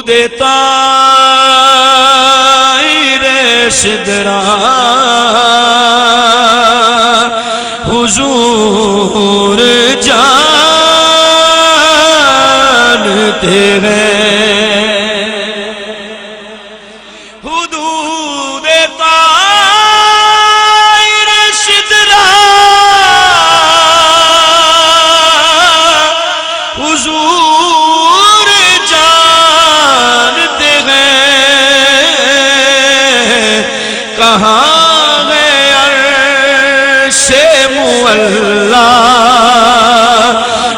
حدود طائر شدرا حضور جانتے ہیں حدود طائر شدرا حضور جانتے ہیں کہاں ہے عرش معلا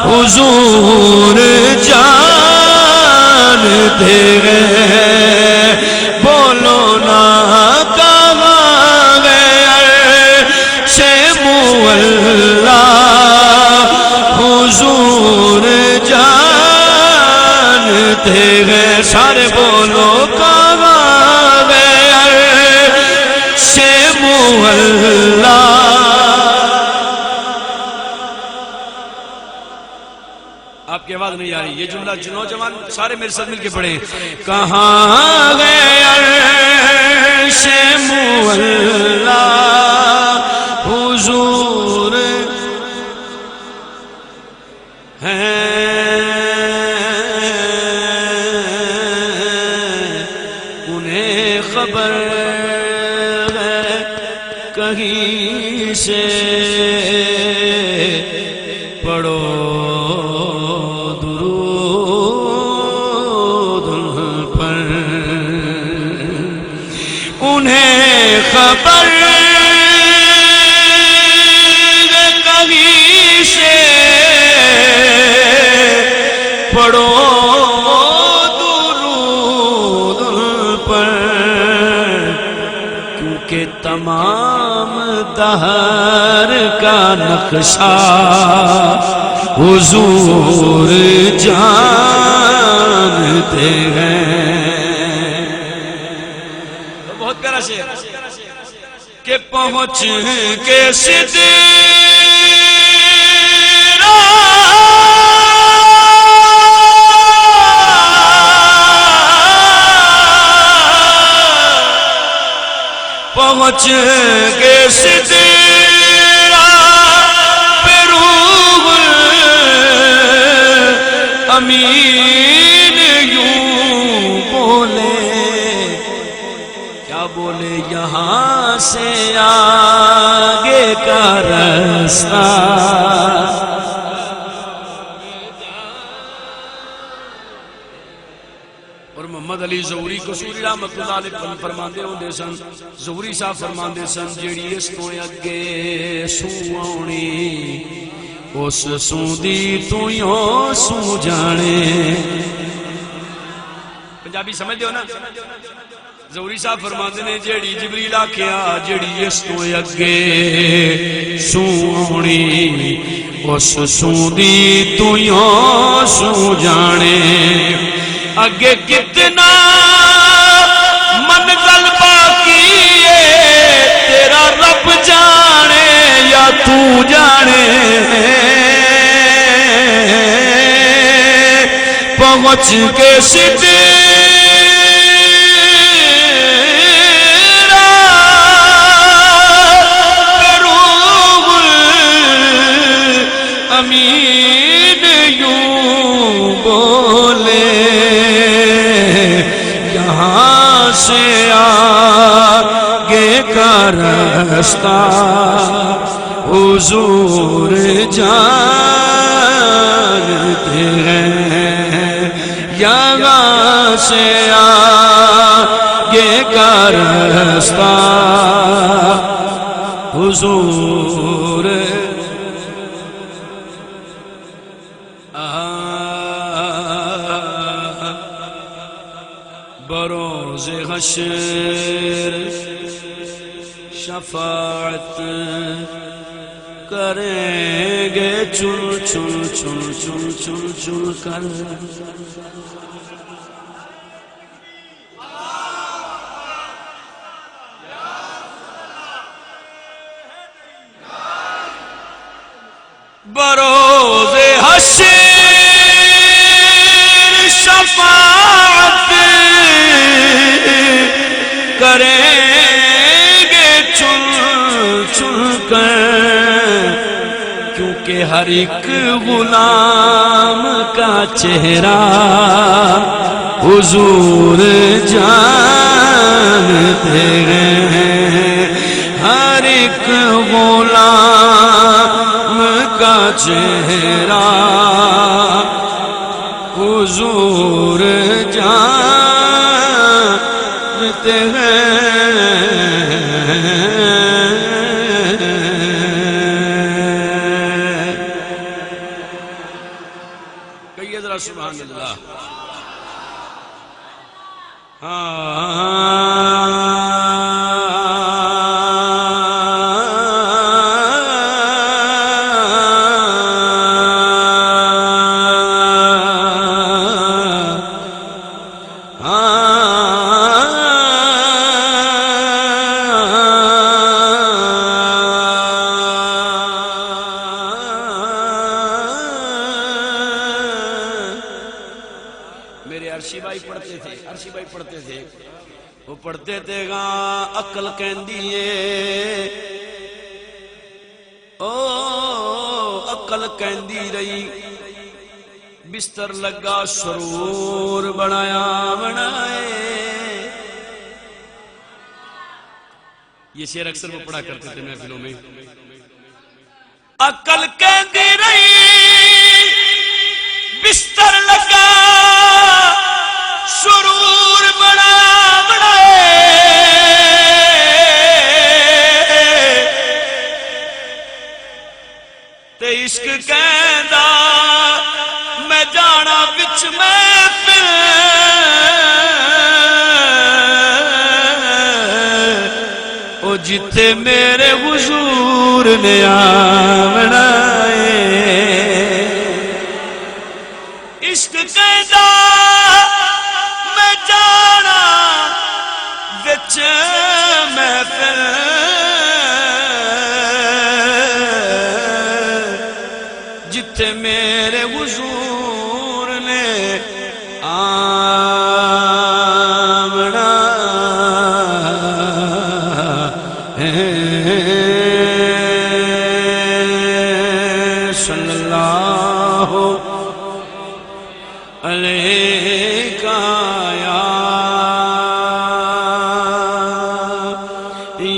حضور جانتے ہیں بولو نا کہاں ہے عرش معلا حضور جانتے ہیں سارے بولو کہاں ہے عرش معلا آپ کی آواز نہیں آ رہی یہ جملہ نوجوان سارے میرے ساتھ مل کے پڑھیں کہاں ہے عرش معلا حضور ہیں انہیں خبر ہے کہیں سے پڑھو انہیں خبر کہیں سے پڑھو درود پر کیونکہ تمام دہر کا نقشہ حضور جانتے ہیں کہ پہنچ کے سدرا پہنچ کے سدرا پہ روح الامین یوں بولے بولے یہاں سے آگے کا رستہ اور محمد علی ظہوری قصوری رحمت اللہ علیہ فرماندے ہوندے سن ظہوری صاحب فرماندے سن جیڑی اس تو اگے سو آنی اس سوندی تو یوں سو جانے پنجابی سمجھ دیو نا ظہوری صاحب فرماندے نے جیڑی جبریل آکھیا جیڑی اس تو اگے سونی اس سوندی تو یوں سو جانے اگے کتنا منزل باقی ہے تیرا رب جانے یا تو جانے پہنچ کے امین یوں بولے یہاں سے آگے کا رستہ حضور جانتے ہیں یہاں سے آگے کا رستہ حضور بروز حشر شفاعت کریں گے چن چن چن چن چن چن کر بروز حشر شفاعت کریں گے چن چن کر، کیونکہ ہر ایک غلام کا چہرہ حضور جانتے ہیں، ہر ایک غلام کا چہرہ حضور جانتے ہیں۔ کہیے ذرا سبحان اللہ۔ میرے عرشی بھائی پڑھتے تھے، وہ پڑھتے تھے گاں عقل کہندی ہے، او عقل کہندی رہی، بستر لگا سرور بنایا بنائے۔ یہ شعر اکثر وہ پڑھا کرتے تھے محفلوں میں۔ عقل کہندی رہی، بستر لگا سرور بنا بنائے، تے عشق کہندا میں جانا وچ محفل، او جتھے میرے حضور نے آونا ہے۔ عشق کہندا میں جانا وچ محفل، جتھے میرے حضور نے آونا ہے۔ صلی اللہ علیہ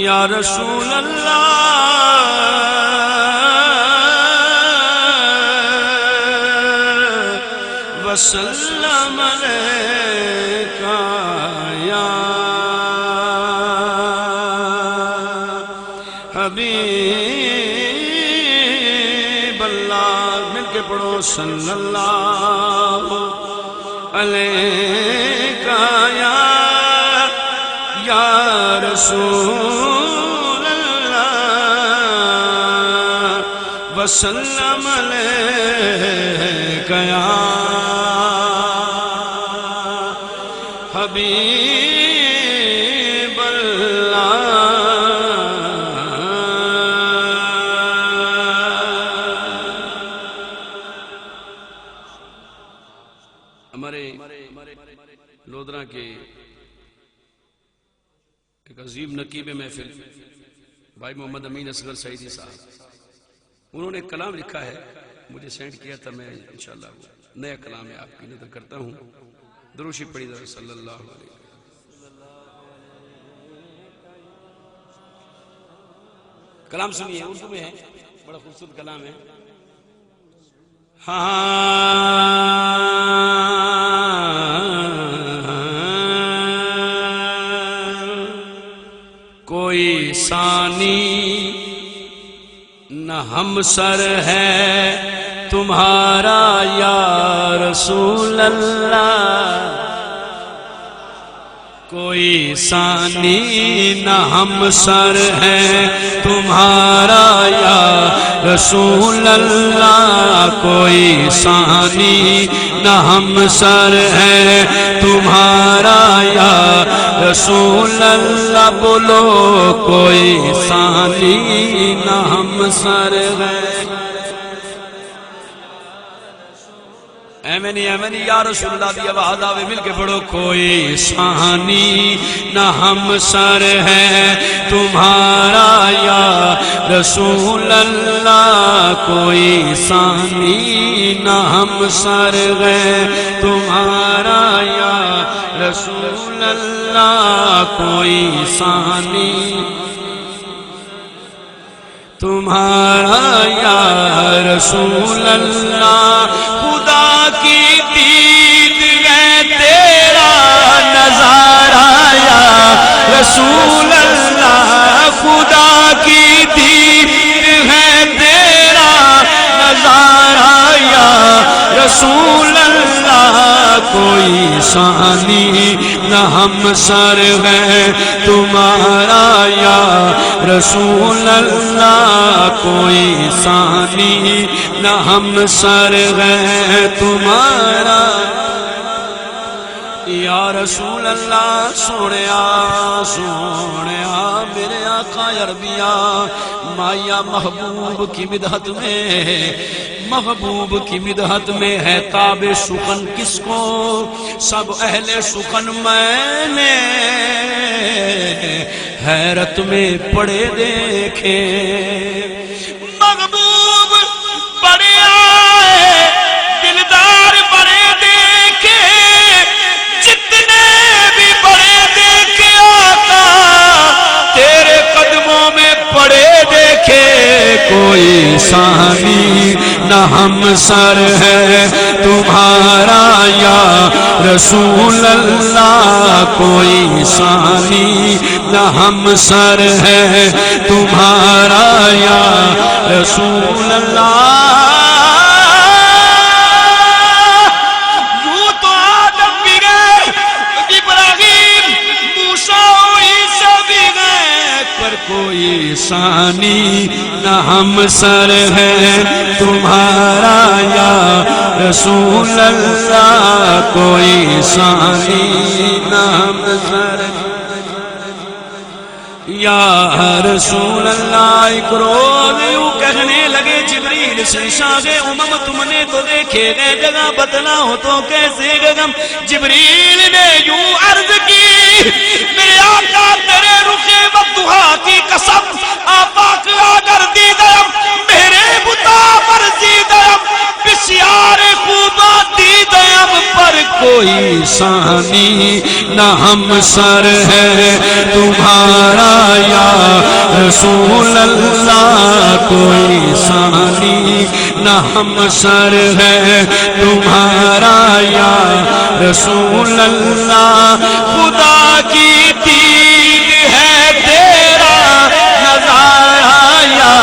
یا رسول اللہ وسلم علیکہ یا حبیب اللہ، مل کے پڑھو صلی اللہ علیکہ یا رسول اللہ وسلم علیکہ یا حبیب اللہ۔ ہمارے لودھرا کے ایک عظیم نقیب محفل بھائی محمد امین اصغر سعیدی صاحب، انہوں نے ایک کلام لکھا ہے، مجھے سینڈ کیا تھا، میں انشاءاللہ وہ نیا کلام ہے آپ کی نظر کرتا ہوں۔ دروشی پڑھی ذرا صلی اللہ علیہ وسلم۔ کلام سنیے، اردو میں ہے، بڑا خوبصورت کلام ہے۔ کوئی ثانی نہ ہمسر ہے تمہارا یا رسول اللہ، کوئی ثانی نہ ہمسر ہے تمہارا یا رسول اللہ، کوئی ثانی نہ ہمسر ہے تمہارا یا رسول اللہ، بولو کوئی ثانی نہ ہمسر ہے۔ ایویں نہیں یا رسول اللہ دی آواز آوے مل کے پڑھو کوئی ثانی نہ ہمسر ہے تمہارا یا رسول اللہ کوئی ثانی نہ ہمسر ہے تمہارا یا رسول اللہ کوئی ثانی تمہارا یا رسول اللہ خدا کی دید ہے تیرا نظارہ یا رسول اللہ خدا کی دید ہے تیرا نظارہ یا رسول اللہ کوئی ثانی نہ ہمسر ہے تمہارا یا رسول اللہ کوئی ثانی نہ ہمسر ہے تمہارا یا رسول اللہ سونیا سونیا میرے آقا عربیہ مایا محبوب کی مدحت میں محبوب کی مدحت میں ہے تاب سخن کس کو سب اہل سخن میں نے حیرت میں پڑے دیکھے محبوب بڑے آئے دلدار بڑے دیکھے جتنے بھی بڑے دیکھے آقا تیرے قدموں میں پڑے دیکھے کوئی ثانی نہ ہمسر ہے تمہارا یا رسول اللہ کوئی ثانی نہ ہمسر ہے تمہارا یا رسول اللہ یوں تو آدم بھی گئے ابراہیم موسیٰ عیسیٰ بھی گئے پر کوئی ثانی نہ ہمسر ہے تمہارا یا رسول اللہ کوئی ثانی نہ ہمسر یا رسول اللہ ایک روز یوں کہنے لگے جبریل سے شاہ امم تم نے تو دیکھے گئے جگہ بدلا ہو تو کیسے گم جبریل نے یوں عرض کی میرے آقا تیرے رخ بددعا کی قسم آفاق اگر دیدم میرے بتا پر زیدم بسیار خوبات دیدم پر کوئی ثانی نہ ہمسر ہے تمہارا یا رسول اللہ کوئی ثانی نہ ہمسر ہے تمہارا یا رسول اللہ خدا کی دید ہے تیرا نظارہ یا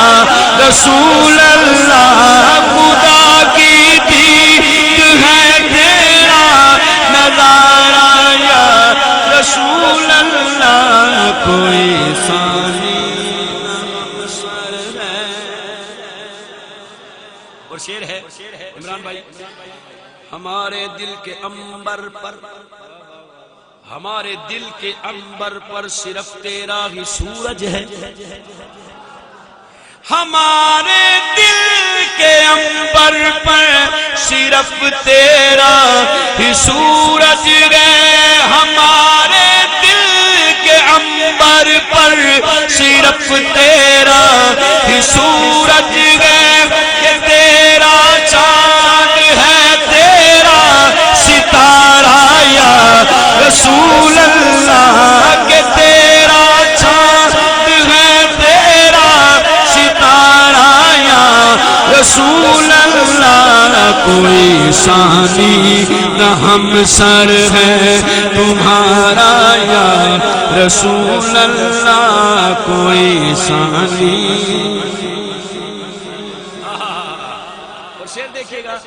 رسول اللہ خدا کی دید ہے تیرا نظارہ یا رسول اللہ کوئی ثانی نہ ہمسر ہے اور شعر ہے عمران بھائی ہمارے دل کے عنبر پر ہمارے دل کے عنبر پر صرف تیرا ہی سورج ہے ہمارے دل کے عنبر پر صرف تیرا ہی سورج ہے ہمارے دل کے عنبر پر صرف تیرا ہی سورج ہے کہ تیرا چاند ہے تیرا ستارہ یا رسول اللہ کہ تیرا چاند ہے تیرا ستارہ یا رسول اللہ کوئی ثانی نہ ہمسر ہے تمہارا یا رسول اللہ کوئی ثانی اور شعر دیکھیے گا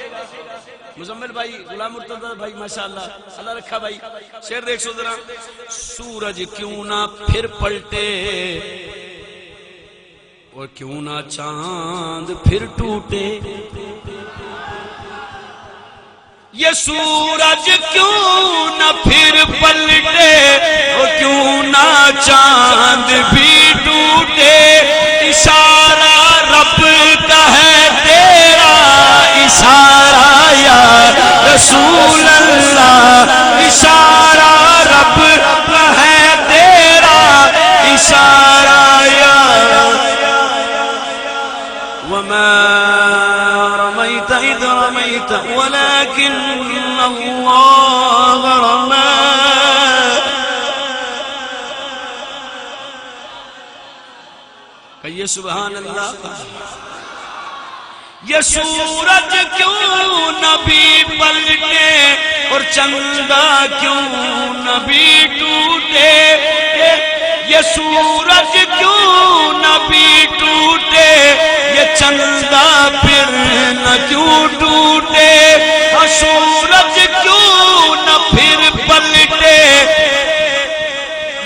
مزمل بھائی غلام مرتضی بھائی ماشاءاللہ اللہ رکھا بھائی شعر دیکھ سو ذرا سورج کیوں نہ پھر پلٹے اور کیوں نہ چاند پھر ٹوٹے یہ سورج کیوں نہ پھر پلٹے اور کیوں نہ چاند بھی ٹوٹے اشارہ رب کا ہے تیرا اشارہ یا رسول اللہ اشارہ رب کا ہے تیرا اشارہ یا وما رميت إذ رميت ولكن الله رمى کہیے سبحان اللہ یہ سورج کیوں نبی پلٹے اور چندہ کیوں نبی ٹوٹے یہ سورج کیوں نبی ٹوٹے یہ چندہ پھر نہ کیوں ٹوٹے سورج کیوں نہ پھر پلٹے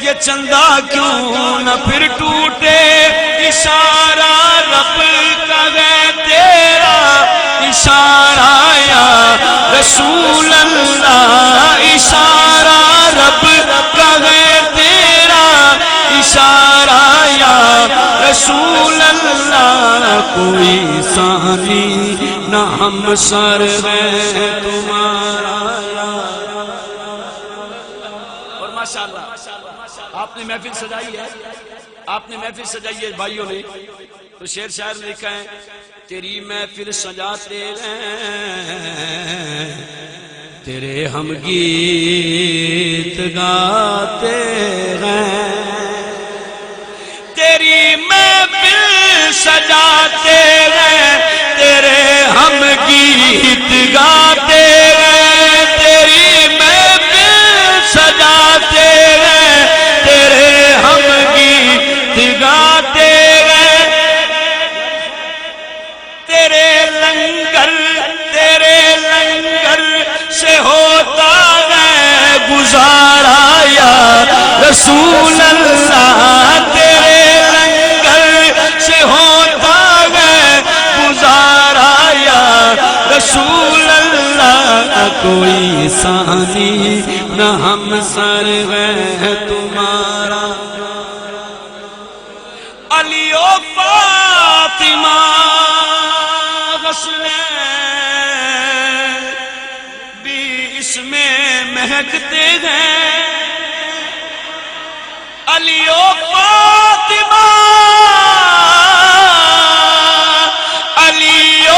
یہ چندہ کیوں نہ پھر ٹوٹے اشارہ رب کا ہے تیرا اشارہ یا رسول اللہ اشارہ رب کا ہے تیرا اشارہ یا رسول اللہ کوئی ثانی نہ ہم سر ہے تمہارا اور ماشاءاللہ آپ نے محفل سجائی ہے آپ نے محفل سجائی ہے بھائیوں نے تو شعر شاعر نے لکھا ہے تیری محفل سجاتے ہیں تیرے ہم گیت گاتے ہیں تیری محفل سجاتے ہیں تیرے ہم گیت گاتے ہیں تیری محفل سجاتے ہیں تیرے ہم گیت گاتے ہیں تیرے لنگر سے ہوتا ہے گزارا یا رسول اللہ تیرے لنگر سے ہوتا ہے گزارا یا رسول اللہ کوئی ثانی نہ ہم سر ہے تمہارا علی و فاطمہ حسنین بھی اس میں مہکتے ہیں علی و فاطمہ علی و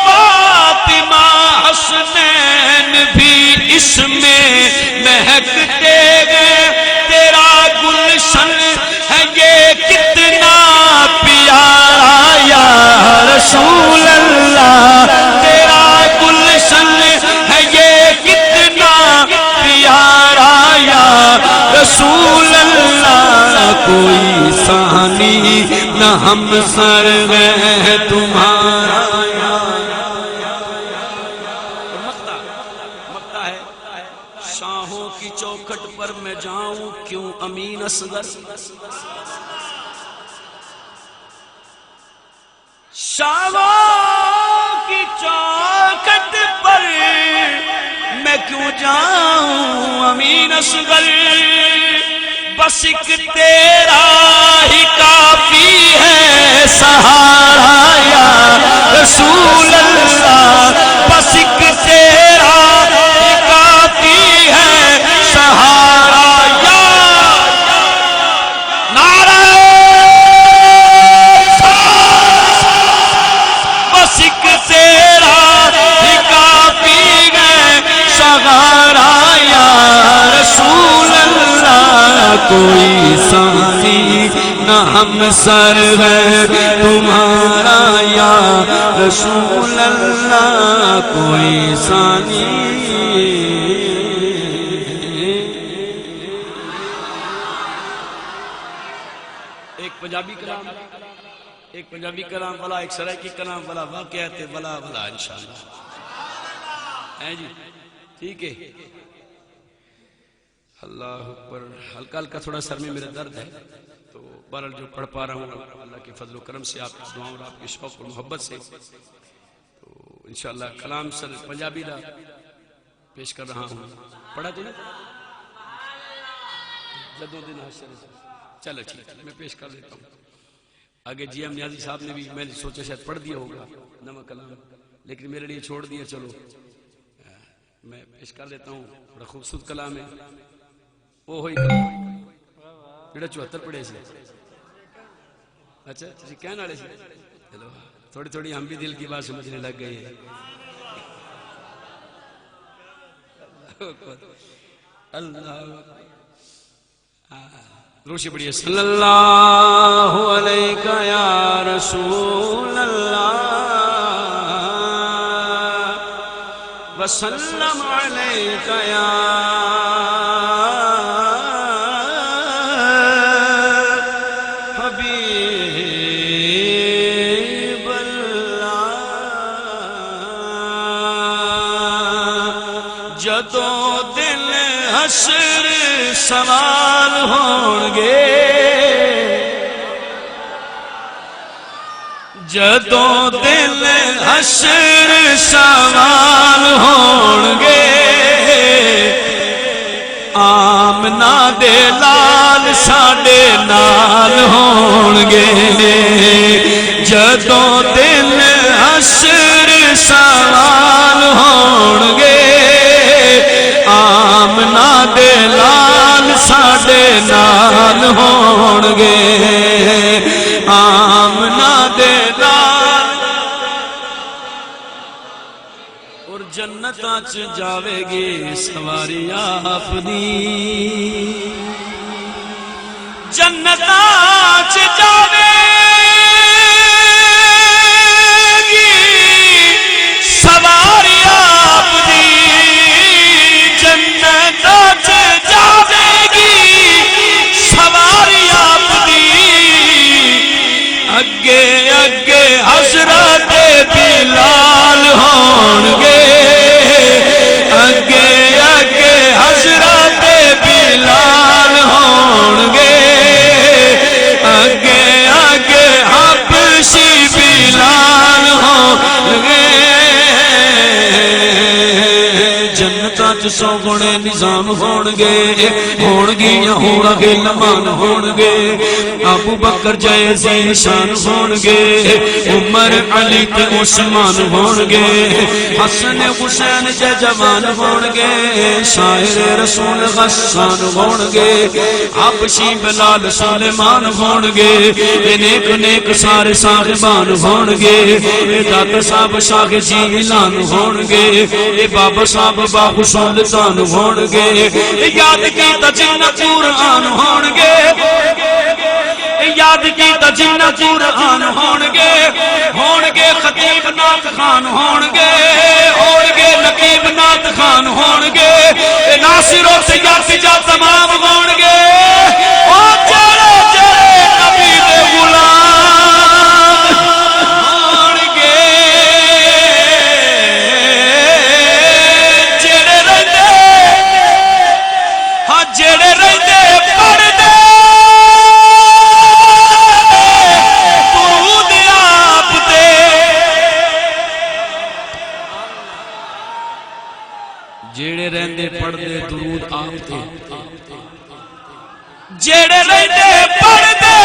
فاطمہ حسنین بھی اس میں مہکتے ہیں تیرا گلشن ہے یہ کتنا پیارا یا رسول اللہ تیرا گلشن ہے یہ کتنا پیارا یا رسول اللہ کوئی ثانی نہ ہم سر ہے تمہارا مقطع ہے شاہوں کی چوکھٹ پر میں جاؤں کیوں امین اصغر شاہوں کی چوکھٹ پر میں کیوں جاؤں امین اصغر بس ایک تیرا ہی کافی ہے سہارا یا رسول اللہ بس ایک تیرا ہی کافی ہے سہارا یا نعرہ بس ایک تیرا ہی کافی ہے سہارا یا رسول اللہ کوئی ثانی نہ ہم سر ہے تمہارا یا رسول اللہ کوئی ثانی ایک پنجابی کلام بلا ایک سرائکی کلام بلا واقعات بلا بلا انشاءاللہ ہے جی ٹھیک ہے اللہ اکبر ہلکا ہلکا تھوڑا سر میں میرا درد ہے تو بہرحال جو پڑھ پا رہا ہوں اللہ کے فضل و کرم سے آپ کی دعاؤں اور آپ کے شوق اور محبت سے تو انشاءاللہ کلام سر پنجابی دا پیش کر رہا ہوں پڑھا تو نہیں جدو دن حشر چلو ٹھیک ہے میں پیش کر دیتا ہوں آگے جی ایم نیازی صاحب نے بھی میں نے سوچا شاید پڑھ دیا ہوگا نمک کلام لیکن میرے لیے چھوڑ دیا چلو میں پیش کر دیتا ہوں، بڑا خوبصورت کلام ہے، وہ ہوئی کلام جڑا 74 پڑھے سے. اچھا جی کہنے والے سے چلو تھوڑی تھوڑی ہم بھی دل کی بات سمجھنے لگ گئی ہے. اللہ روشی پڑھیے. صلی اللہ علیہ یا رسول اللہ وسلم علیک یا حبیب اللہ. جدوں دل حشر سوال ہون گے، جدوں دل حشر سوال ہون گے، آمنہ دے لال ساڈے نال ہون گے. جدوں دل حشر سوال ہون گے، آمنہ دے لال ساڈے نال ہون گے. آمنہ دے لال اور جنتاں چ جاوے گی سواری آپ دی، جنتاں چ جاوے گی سواری آپ دی، جنتاں چ جاوے گی سواری آپ دی. اگے اگے حضرت بلال ہون گے، اگے اگے حضرت بلال ہون گے، اگے اگے حبشی بلال ہون گے. جنتاں چ سو گنے نظام ہون گے، ہون گیاں ہون گے لمان ہون گے. ابو بکر جیسے شان ہون گے، عمر علی تے عثمان ہون گے، حسن حسین جے جوان ہون گے، شاعر رسول غسان ہون گے، حبشی بلال سلیمان ہون گے. نیک نیک سارے صاحبان ہون گے، داتا صاحب شاہ جیلان ہون گے، بابا صاحب باہو سلطان ہون گے. یاد کیتا جنہ قرآن ہون گے، یاد کیتا جنہ قرآن ہون گے. ہون گے خطیب نعت خان ہون گے، ہون گے نقیب نعت خان ہون گے، ناصر و سید جا تمام ہون گے. او چڑے چڑے نبی دے غلام ہون گے، جڑے رہندے ہاں جڑے رہندے پڑھدے جیڑے رہندے پڑھدے درود آپ تے، جیڑے رہندے پڑھدے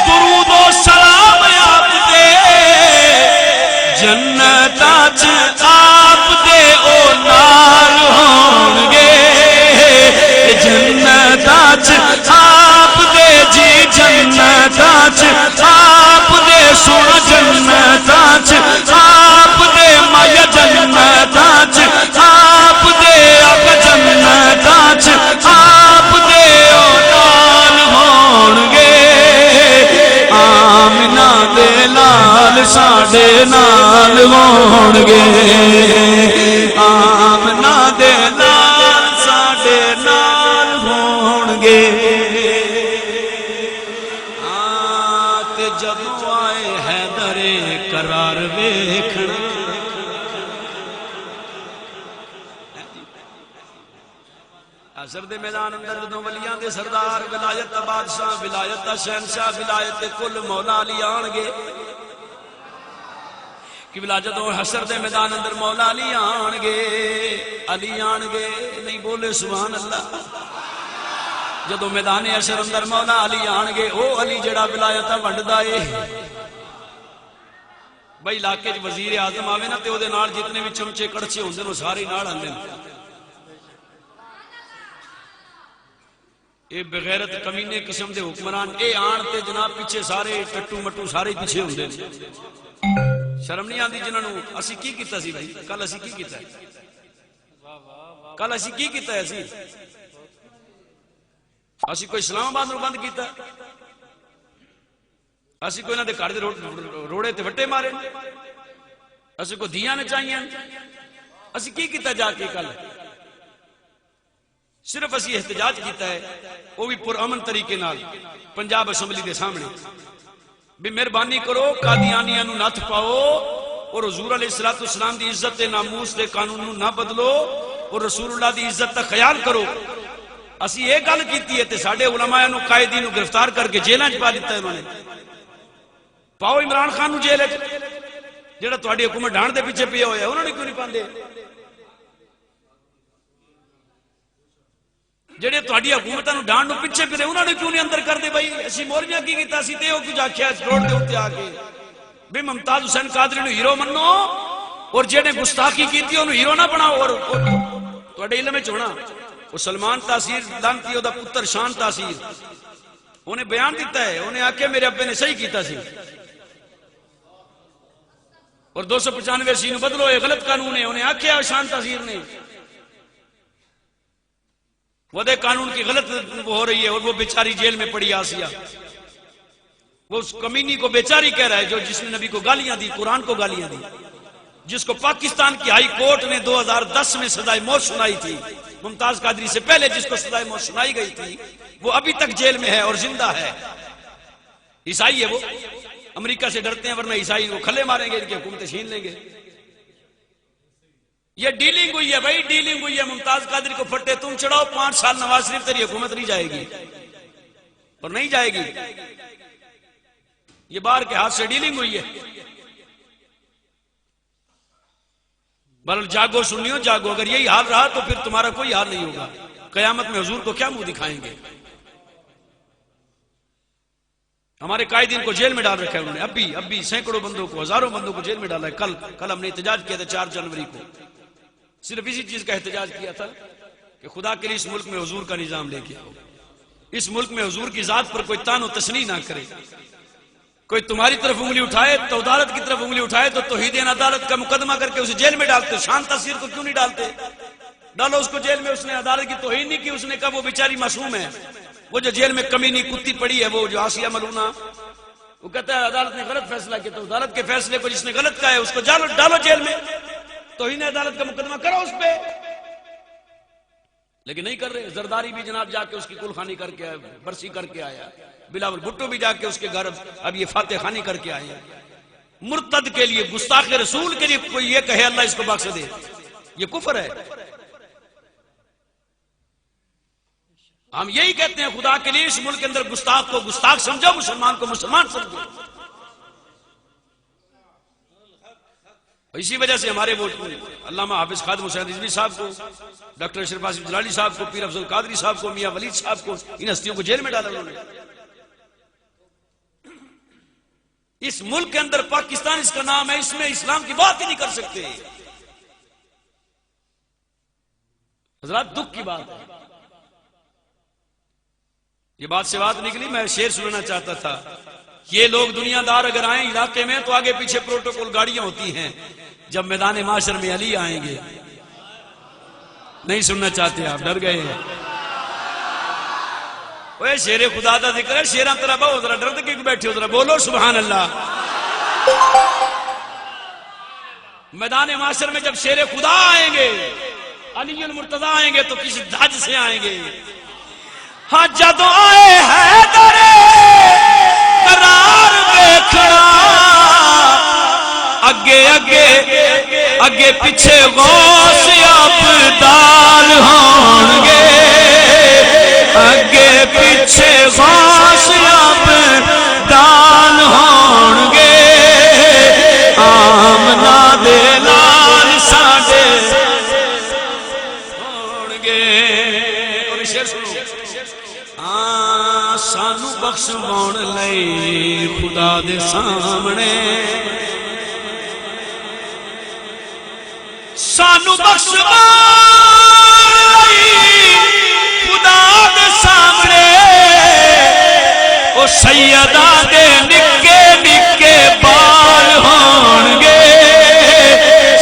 درود و سلام آپ تے. جنتاں چ آپ دے او نال ہون گے، جنتاں چ آپ دے جی جنتاں چ آپ دے سن، جنتاں چ آپ دے مایا، جنتاں چ آپ دے اب، جنتاں چ آپ دے او نال ہون گے. آمنہ دے لال ساڈے نال ہون گے، آمنہ دے لال ساڈے نال ہون گے. تے جدوں آئے حیدر قرار ویکھنا، حشر دے میدان اندر جدوں ولیاں دے سردار، ولایت دا بادشاہ، ولایت دا شہنشاہ، ولایت کل مولا علی آن گے. کہ بلا جدوں حشر دے میدان اندر مولا علی آن گے، علی آن گے، نہیں بولے سبحان اللہ. جدوں میدان حشر اندر مولا علی آن گے، او علی جڑا ولایت ونڈدا اے، بھائی علاقے وزیر اعظم آوے نا تے او دے نال جتنے بھی چمچے کڑچے ہوندے نے سارے نال آندے نے. اے بغیرت کمینے قسم دے حکمران اے آن تے جناب پیچھے سارے ٹٹو مٹو سارے پیچھے ہوندے نے. شرم نہیں آندی جنہاں نو. اسی کی کیتا سی بھائی کل اسی کی کیتا ہے کل اسی کی کیتا ہے اسی کوئی اسلام آباد نو بند کیتا ہے اسی کوئی انہاں دے گھر دے روڑے تے وٹے مارے اسی کو دیاں نچائیاں اسی کی کیتا جا کے کل صرف اسی احتجاج کیتا ہے وہ بھی پر امن طریقے نال پنجاب اسمبلی دے سامنے بھی مہربانی کرو قادیانیاں نو نتھ پاؤ اور حضور علیہ الصلوۃ والسلام دی عزت تے ناموس دے قانون نو نہ بدلو اور رسول اللہ دی عزت دا خیال کرو. اسی یہ گل کیتی ہے تے ساڈے علماء نو قائدین نو گرفتار کر کے جیلاں چ پا دتا ہے انہوں نے. پاؤ عمران خان نو جیل وچ جڑا تہاڈی حکومت ڈھان دے پیچھے پیا ہویا انہوں نے کیوں نہیں پاندے؟ جڑے تہاڈی حکومتاں نو ڈھان نو پیچھے پھرے انہوں نے کیوں نہیں اندر کر دے؟ بھائی اسی مولویاں کی کیتا سی تے او کچھ آکھیا روڈ دے اوتے آ کے بھی ممتاز حسین قادری نو ہیرو منو اور جڑے گستاخی کیتی انہوں ہیرو نہ بناؤ. اور تہاڈے علم وچ ہونا وہ سلمان تاثیر لانتی او دا پتر شان تاثیر انہیں بیان دیتا ہے انہیں آکھے میرے ابے نے صحیح کیتا سی اور 295 سی نو بدلو یہ غلط قانون ہے. انہیں آکھیا شان تاثیر نے وعدے قانون کی غلط ہو رہی ہے اور وہ بیچاری جیل میں پڑی آسیہ وہ اس کمینی کو بیچاری کہہ رہا ہے جو جس نے نبی کو گالیاں دی قرآن کو گالیاں دی جس کو پاکستان کی ہائی کورٹ نے 2010 میں سزائے موت سنائی تھی. ممتاز قادری سے پہلے جس کو سزائے موت سنائی گئی تھی وہ ابھی تک جیل میں ہے اور زندہ ہے. عیسائی ہے وہ امریکہ سے ڈرتے ہیں ورنہ عیسائی کو کھلے ماریں گے ان کی حکومتیں چھین لیں گے. یہ ڈیلنگ ہوئی ہے بھائی ڈیلنگ ہوئی ہے. ممتاز قادری کو پھٹے تم چڑھاؤ 5 سال نواز شریف تیری حکومت نہیں جائے گی اور نہیں جائے گی. یہ باہر کے ہاتھ سے ڈیلنگ ہوئی ہے. بہرحال جاگو سنیو جاگو. اگر یہی حال رہا تو پھر تمہارا کوئی حال نہیں ہوگا. قیامت میں حضور کو کیا منہ دکھائیں گے؟ ہمارے قائدین کو جیل میں ڈال رکھا ہے انہوں نے. ابھی سینکڑوں بندوں کو ہزاروں بندوں کو جیل میں ڈالا ہے. کل ہم نے احتجاج کیا تھا 4 جنوری کو. صرف اسی چیز کا احتجاج کیا تھا کہ خدا کے لیے اس ملک میں حضور کا نظام لے کے آؤ. اس ملک میں حضور کی ذات پر کوئی تان و تشنیع نہ کرے. کوئی تمہاری طرف انگلی اٹھائے تو عدالت کی طرف انگلی اٹھائے تو توحید عدالت کا مقدمہ کر کے اسے جیل میں ڈالتے. شان تاثیر کو کیوں نہیں ڈالتے؟ ڈالو اس کو جیل میں. اس نے عدالت کی توہین نہیں کی. اس نے کہا وہ بیچاری معصوم ہے. وہ جو جیل میں کمینی کتی پڑی ہے وہ جو آسیہ ملونہ وہ کہتا ہے عدالت نے غلط فیصلہ کیا. تو عدالت کے فیصلے کو جس نے غلط کہا ہے اس کو ڈالو جیل میں. توہین عدالت کا مقدمہ کرو اس پہ. لیکن نہیں کر رہے. زرداری بھی جناب جا کے اس کی کل خانی کر کے آیا برسی کر کے آیا. بلاول بھٹو بھی جا کے اس کے گھر اب یہ فاتح خانی کر کے آئے. مرتد کے لیے گستاخ رسول کے لیے کوئی یہ کہے اللہ اس کو بخش دے یہ کفر ہے. ہم یہی کہتے ہیں خدا کے لیے اس ملک کے اندر گستاخ کو گستاخ سمجھو مسلمان کو مسلمان سمجھو. اسی وجہ سے ہمارے وہ علامہ حافظ خادم حسین رضوی صاحب کو ڈاکٹر اشرف آصف جلالی صاحب کو پیر افضل قادری صاحب کو میاں ولید صاحب کو ان ہستیوں کو جیل میں ڈالا انہوں نے. اس ملک کے اندر پاکستان اس کا نام ہے. اس میں اسلام کی بات ہی نہیں کر سکتے. حضرات دکھ کی بات ہے. یہ بات سے بات نکلی. میں شعر سننا چاہتا تھا. یہ لوگ دنیا دار اگر آئیں علاقے میں تو آگے پیچھے پروٹوکول گاڑیاں ہوتی ہیں. جب میدان معاشر میں علی آئیں گے نہیں سننا چاہتے آپ ڈر گئے ہیں. اوے شیر خدا دا ذکر ہے. شیراں طرح بہو ذرا ڈرد کے بیٹھے ہو ذرا بولو سبحان اللہ. میدان معاشر میں جب شیر خدا آئیں گے علی المرتضیٰ آئیں گے تو کسی دھج سے آئیں گے. ہاں جدو آئے حیدر قرار دیکھنا اگے اگے اگے پیچھے غوث ابدال ہون گے. اگے پیچھے غوث ابدال ہون گے. آمنہ دے نال ساڈے ہون گے. اور شعر سنو. سانو بخشواؤن لئی خدا دے سامنے سانو بخشوا خدا دے سامنے او سیداں دے نکے نکے بال ہون گے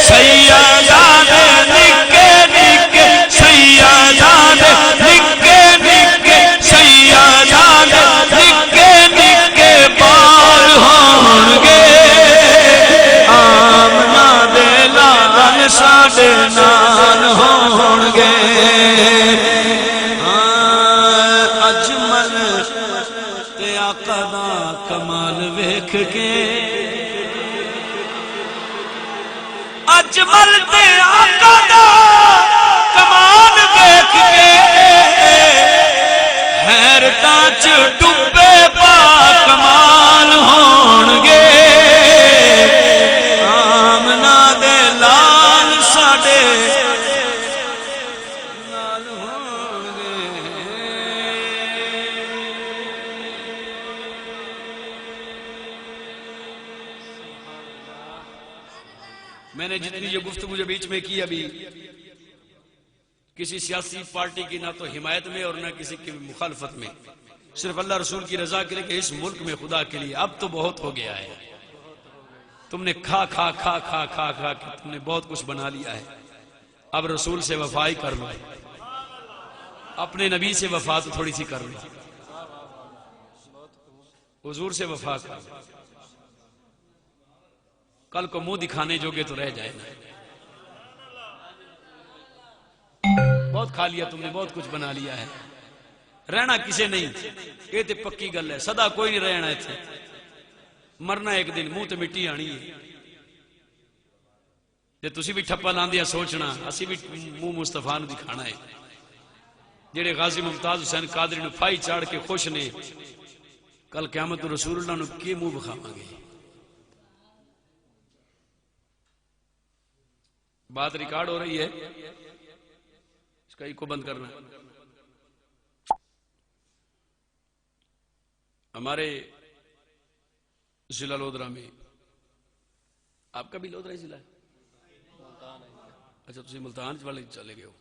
سیداں دے نکے نکے سیداں دے نکے نکے سیداں دے نکے نکے بال ہون گے آمنہ دے لال ساڈے نال ہون گے اجمل تے آقا دا کمال ویکھ کے اجمل تے آقا دا کمال ویکھ کے حیرتاں چ ڈبے پا کمال ہون گے آمنہ دے لال ساڈے نال ہون گے میں نے جتنی یہ گفتگو جو بیچ میں کی ابھی کسی سیاسی پارٹی کی نہ تو حمایت میں اور نہ کسی کی مخالفت میں، صرف اللہ رسول کی رضا کے لیے کہ اس ملک میں خدا کے لیے اب تو بہت ہو گیا ہے. تم نے کھا کھا کھا کھا کھا کھا کہ تم نے بہت کچھ بنا لیا ہے. اب رسول سے وفائی کر لو، اپنے نبی سے وفا تو تھوڑی سی کر لو، حضور سے وفا کر لو، کل کو منہ دکھانے جوگے تو رہ جائے نا. بہت کھا لیا تم نے، بہت کچھ بنا لیا ہے، رہنا کسے نہیں. یہ تے پکی گل ہے، سدا کوئی نہیں رہنا ایتھے، مرنا ایک دن، منہ تے مٹی آنی ہے. جے تسی بھی ٹھپا لاندیا سوچنا اسی بھی منہ مصطفیٰ نو دکھانا ہے. جڑے غازی ممتاز حسین قادری نو پھائی چاڑ کے خوش نے، کل قیامت رسول اللہ نو کی منہ بکھاواں گے. بات ریکارڈ ہو رہی ہے، اس کا ایکو بند کرنا. ہمارے ضلع لودھرا میں، آپ کا بھی لودھرا ہی ضلع ہے؟ اچھا تسی ملتان والے چلے گئے ہو.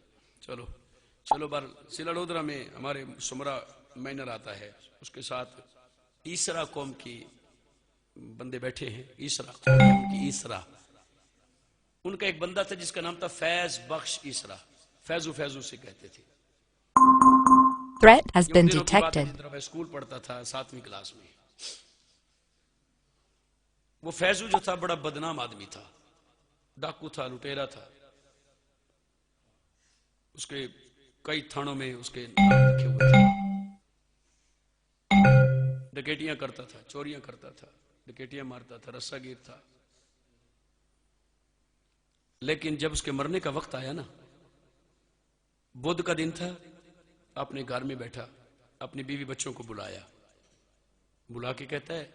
چلو بار ضلع لودھرا میں ہمارے سمرا مینر آتا ہے، اس کے ساتھ ایسرا قوم کی بندے بیٹھے ہیں. ایسرا قوم کی ایسرا، ان کا ایک بندہ تھا جس کا نام تھا فیض بخش ایسرا. فیضو سے کہتے تھے. Threat has been detected. School پڑھتا تھا 7ویں کلاس میں. وہ فیضو جو تھا بڑا بدنام آدمی تھا، ڈاکو تھا، لٹیرا تھا. اس کے کئی تھانوں میں اس کے نام لکھے ہوئے تھے. ڈکیٹیاں کرتا تھا، چوریاں کرتا تھا، ڈکیٹیاں مارتا تھا، رسا گیر تھا. لیکن جب اس کے مرنے کا وقت آیا نا، بدھ کا دن تھا، اپنے گھر میں بیٹھا، اپنی بیوی بچوں کو بلا کے کہتا ہے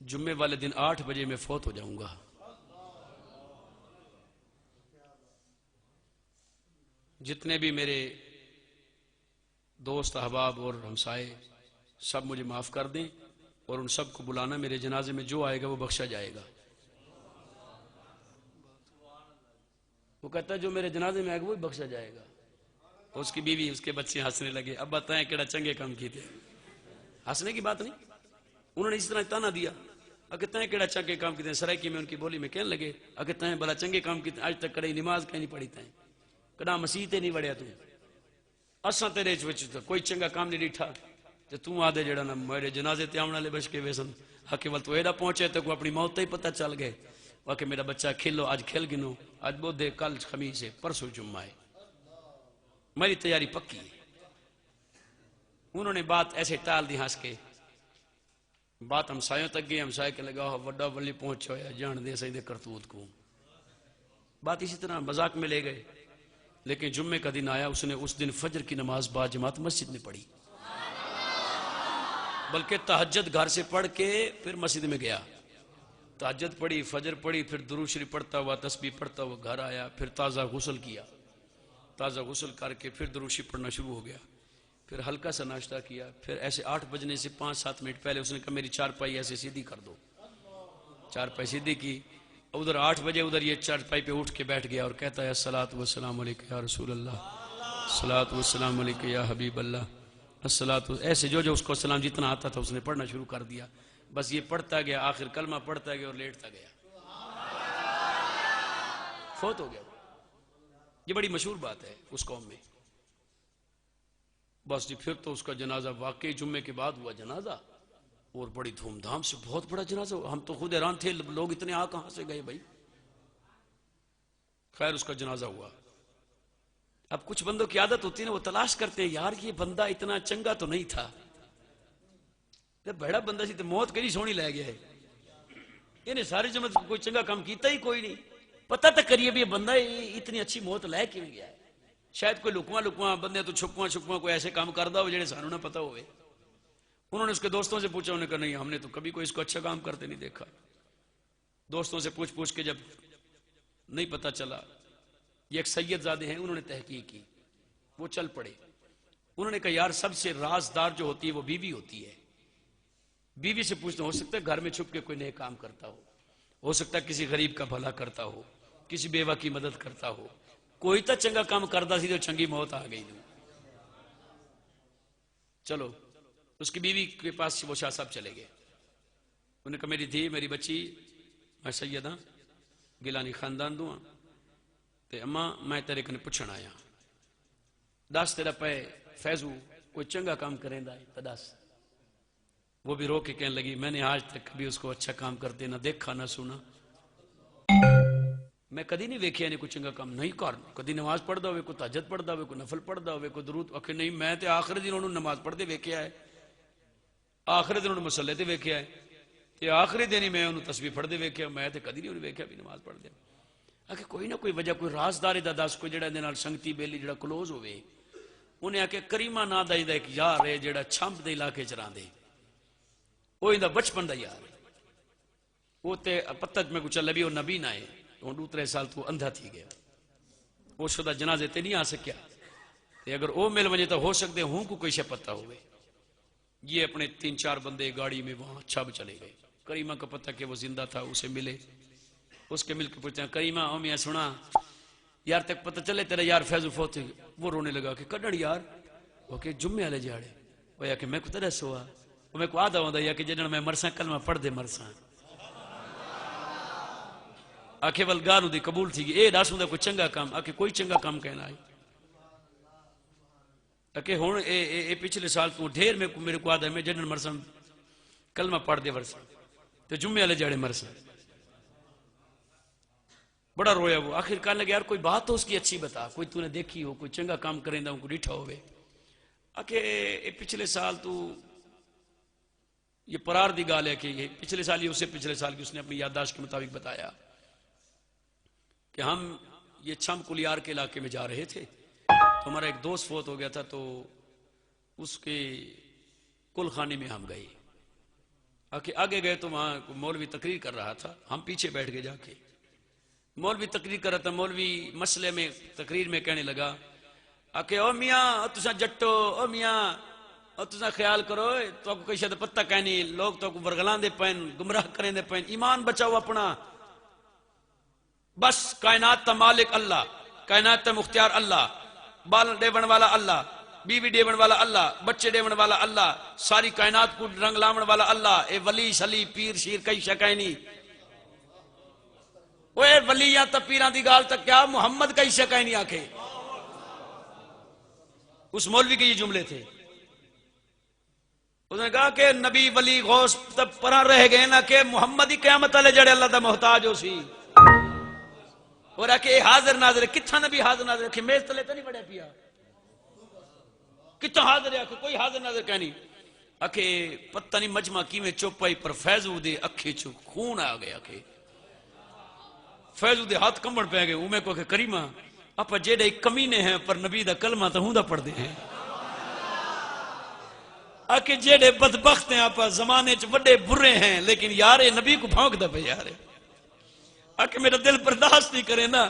جمعے والے دن 8 بجے میں فوت ہو جاؤں گا. جتنے بھی میرے دوست احباب اور ہمسائے سب مجھے معاف کر دیں اور ان سب کو بلانا، میرے جنازے میں جو آئے گا وہ بخشا جائے گا. وہ کہتا ہے جو میرے جنازے میں آئے گا وہی بخشا جائے گا. اس کی بیوی اس کے بچے ہنسنے لگے. اب بتائیں کیڑا چنگے کام کیتے، ہنسنے کی بات نہیں. انہوں نے اس طرح تانا دیا، اگر تائیں کیڑا چنگے کام کیتے. سرائکی میں ان کی بولی میں کہنے لگے اگر تائیں بلا چنگے کام کیتے، آج تک کڑی نماز کہیں نہیں پڑھی تائیں، کڑا مسیح تے نہیں وڑیا تو اساں تیرے وچ کوئی چنگا کام نہیں ڈیٹھا تے تو آدھے جڑا نا میرے جنازے تے آمنے والے بچ کے ویسن حق ول تو ایڈا پہنچے تے کو اپنی موت تے ہی پتہ چل گئے کہ میرا بچہ کھلو، آج کھل گنو، آج بدھ، کل خمیس ہے، پرسوں جمعہ ہے، میری تیاری پکی ہے. انہوں نے بات ایسے ٹال دی ہنس کے. بات ہمسایوں تک گئی. ہمسائے کے لگا وڈا ولی پہنچ ہویا جان دے سہی دے کرتوت کو. بات اسی طرح مذاق میں لے گئے. لیکن جمعے کا دن آیا، اس نے اس دن فجر کی نماز با جماعت مسجد میں پڑھی، بلکہ تہجد گھر سے پڑھ کے پھر مسجد میں گیا. تہجد پڑھی، فجر پڑھی، پھر درود شریف پڑھتا ہوا، تسبیح پڑھتا ہوا گھر آیا. پھر تازہ غسل کیا، تازہ غسل کر کے پھر درود شریف پڑھنا شروع ہو گیا. پھر ہلکا سا ناشتہ کیا. پھر ایسے 8 بجنے سے 5-7 منٹ پہلے اس نے کہا میری چارپائی ایسے سیدھی کر دو. چارپائی سیدھی کی. ادھر 8 بجے ادھر یہ چارپائی پہ اٹھ کے بیٹھ گیا اور کہتا ہے الصلاۃ والسلام علیک یا رسول اللہ، الصلاۃ والسلام علیک یا حبیب اللہ، الصلاۃ، ایسے جو اس کو سلام جتنا آتا تھا اس نے پڑھنا شروع کر دیا. بس یہ پڑھتا گیا، آخر کلمہ پڑھتا گیا اور لیٹتا گیا، فوت ہو گیا. یہ بڑی مشہور بات ہے اس قوم میں. بس جی پھر تو اس کا جنازہ واقعی جمعے کے بعد ہوا جنازہ، اور بڑی دھوم دھام سے، بہت بڑا جنازہ. ہم تو خود حیران تھے، لوگ اتنے کہاں سے گئے بھائی. خیر اس کا جنازہ ہوا. اب کچھ بندوں کی عادت ہوتی ہے نا، وہ تلاش کرتے ہیں یار یہ بندہ اتنا چنگا تو نہیں تھا، جب بڑا بندہ سی تو موت کہیں سونی لے گیا ہے، انہیں ساری جماعت کوئی چنگا کام کیتا ہی کوئی نہیں. پتہ تک کریے بھی یہ بندہ اتنی اچھی موت لے کیوں گیا ہے. شاید کوئی لکواں بندے تو چھپواں کوئی ایسے کام کردا ہو جڑے سانوں نہ پتہ ہوئے. انہوں نے اس کے دوستوں سے پوچھا، انہوں نے کہا نہیں ہم نے تو کبھی کوئی اس کو اچھا کام کرتے نہیں دیکھا. دوستوں سے پوچھ کے جب نہیں پتہ چلا، یہ ایک سید زادے ہیں، انہوں نے تحقیق کی، وہ چل پڑے. انہوں نے کہا یار سب سے رازدار جو ہوتی ہے وہ بیوی ہوتی ہے. بیوی سے پوچھتے ہو سکتا ہے گھر میں چھپ کے کوئی نیک کام کرتا ہو سکتا ہے کسی غریب کا بھلا کرتا ہو، کسی بیوہ کی مدد کرتا ہو، کوئی تو چنگا کام کرتا سی تو چنگی موت آ گئی. چلو اس کی بیوی کے پاس وہ شاہ صاحب چلے گئے. انہوں نے کہا میری دھی میری بچی، میں سید ہاں، گیلانی خاندان دوں تے اماں میں تیرے کنے پوچھن آیا، دس تیرا پہ فیضو کوئی چنگا کام کریں دا ہے تو دس. وہ بھی رو کے کہنے لگی میں نے آج تک کبھی اس کو اچھا کام کرتے نہ دیکھا نہ سنا، میں کدی نہیں ویکھیا نے کوئی چنگا کام نہیں کر، کدی نماز پڑھدا ہوئے، کوئی تہجد پڑھدا ہوئے، کوئی نفل پڑھدا ہوئے، کوئی درود. آخر نہیں میں تے آخری دن انہوں نماز پڑھتے ویکھیا ہے، آخری دن انہوں مسلے تے ویکھیا ہے، تے آخری دن ہی میں انہوں تسبیح پڑھتے ویکھیا، میں تے کدی نہیں انہوں ویکھیا بھی نماز پڑھتے. آخر کوئی نہ کوئی وجہ، کوئی رازدار دا دس، کوئی جڑا دے نال سنگتی بیلی جڑا کلوز ہوئے. انہیں آکے کریمہ نا دا ایک یار ہے جڑا چھمپ دے علاقے چران دے، وہ اندہ بچپن دا یار ہے. وہ تے پتہ میں کچھ لبی وہ نبی نہ ہے، وہ 2-3 سال تو اندھا تھی گیا، وہ شدہ جنازے تے نہیں آ سکیا. اگر وہ مل وجہ تو ہو سکتے ہوں کو کوئی شے پتہ ہوئے. یہ اپنے 3-4 بندے گاڑی میں وہاں چھب چلے گئے. کریمہ کا پتہ کہ وہ زندہ تھا، اسے ملے، اس کے مل کے پوچھتے ہیں کریمہ او میاں سنا یار تک پتہ چلے تیرا یار فیض فوت. وہ رونے لگا کہ کڈن یار، وہ کہ جمعے والے جاڑے، وہ یا کہ میں کو تیرا سوا، وہ میں کو آدھا ہوندا یا کہ جنہاں میں مرساں کلمہ پڑھ دے مرساں. آکھے ولگانو دی قبول تھی گی، اے داسوں دا کوئی چنگا کام، آکھے کوئی چنگا کام کہنا ہے. آکھے ہون اے پچھلے سال تو ڈھیر میں میرے کو آدھا ہے میں جنہاں مرساں کلمہ پڑھ دے ورساں تو جمعے والے جاڑے مرساں. بڑا رویا وہ. آخر کہنے لگے یار کوئی بات تو اس کی اچھی بتا، کوئی تو نے دیکھی ہو، کوئی چنگا کام کریں دا ان کو ڈیٹھا ہوئے. آکھے پچھلے سال تو یہ پرار دی گال ہے کہ یہ پچھلے سال ہی اسے پچھلے سال کی اس نے اپنی یادداشت کے مطابق بتایا کہ ہم یہ چھم کلیار کے علاقے میں جا رہے تھے تو ہمارا ایک دوست فوت ہو گیا تھا، تو اس کے کل خانے میں ہم گئے. آگے گئے تو وہاں مولوی تقریر کر رہا تھا، ہم پیچھے بیٹھ گئے جا کے. مولوی تقریر کر رہا تھا، مولوی مسئلے میں تقریر میں کہنے لگا کہ او میاں تسا جٹو، او میاں او تسا خیال کرو تو کوئی شاید پتہ کہنی، لوگ تو ورگلان دے پین، گمراہ کریں دے پین، ایمان بچاؤ اپنا. بس کائنات تا مالک اللہ، کائنات تا مختار اللہ، بال ڈیون والا اللہ، بیوی ڈیون والا اللہ، بچے ڈیون والا اللہ، ساری کائنات کو رنگ لاون والا اللہ. اے ولی شلی پیر شیر کئی شکائنی، اے ولیاں تا پیران دی گال تک کیا محمد کئی شکائنی آکھے. اس مولوی کے یہ جملے تھے. اس نے کہا کہ نبی ولی غوث تب پرا رہ گئے نا کہ محمد ہی قیامت والے جڑے اللہ دا محتاج ہو سی. اور آکے حاضر ناظر ہے، کتھا نبی حاضر ناظر ہے، میز تلے تو نہیں بڑھے پیا، کتھا حاضر ہے، کوئی حاضر ناظر کہنی. آکے پتہ نہیں مجمع کی میں چوپائی پر فیضو دے اکھے چو خون آ گیا، کہ فیضو دے ہاتھ کمبڑ پہ گئے. میں کو کہ کریمہ اپا جیڑے کمینے ہیں پر نبی دا کلمہ تو ہوں دا پڑھ دے ہیں. آکے جیڑے بدبخت ہیں آپا زمانے چ وڈے برے ہیں لیکن یارے نبی کو بھونک دا پہ یارے. آکے میرا دل برداشت نہیں کرے نا.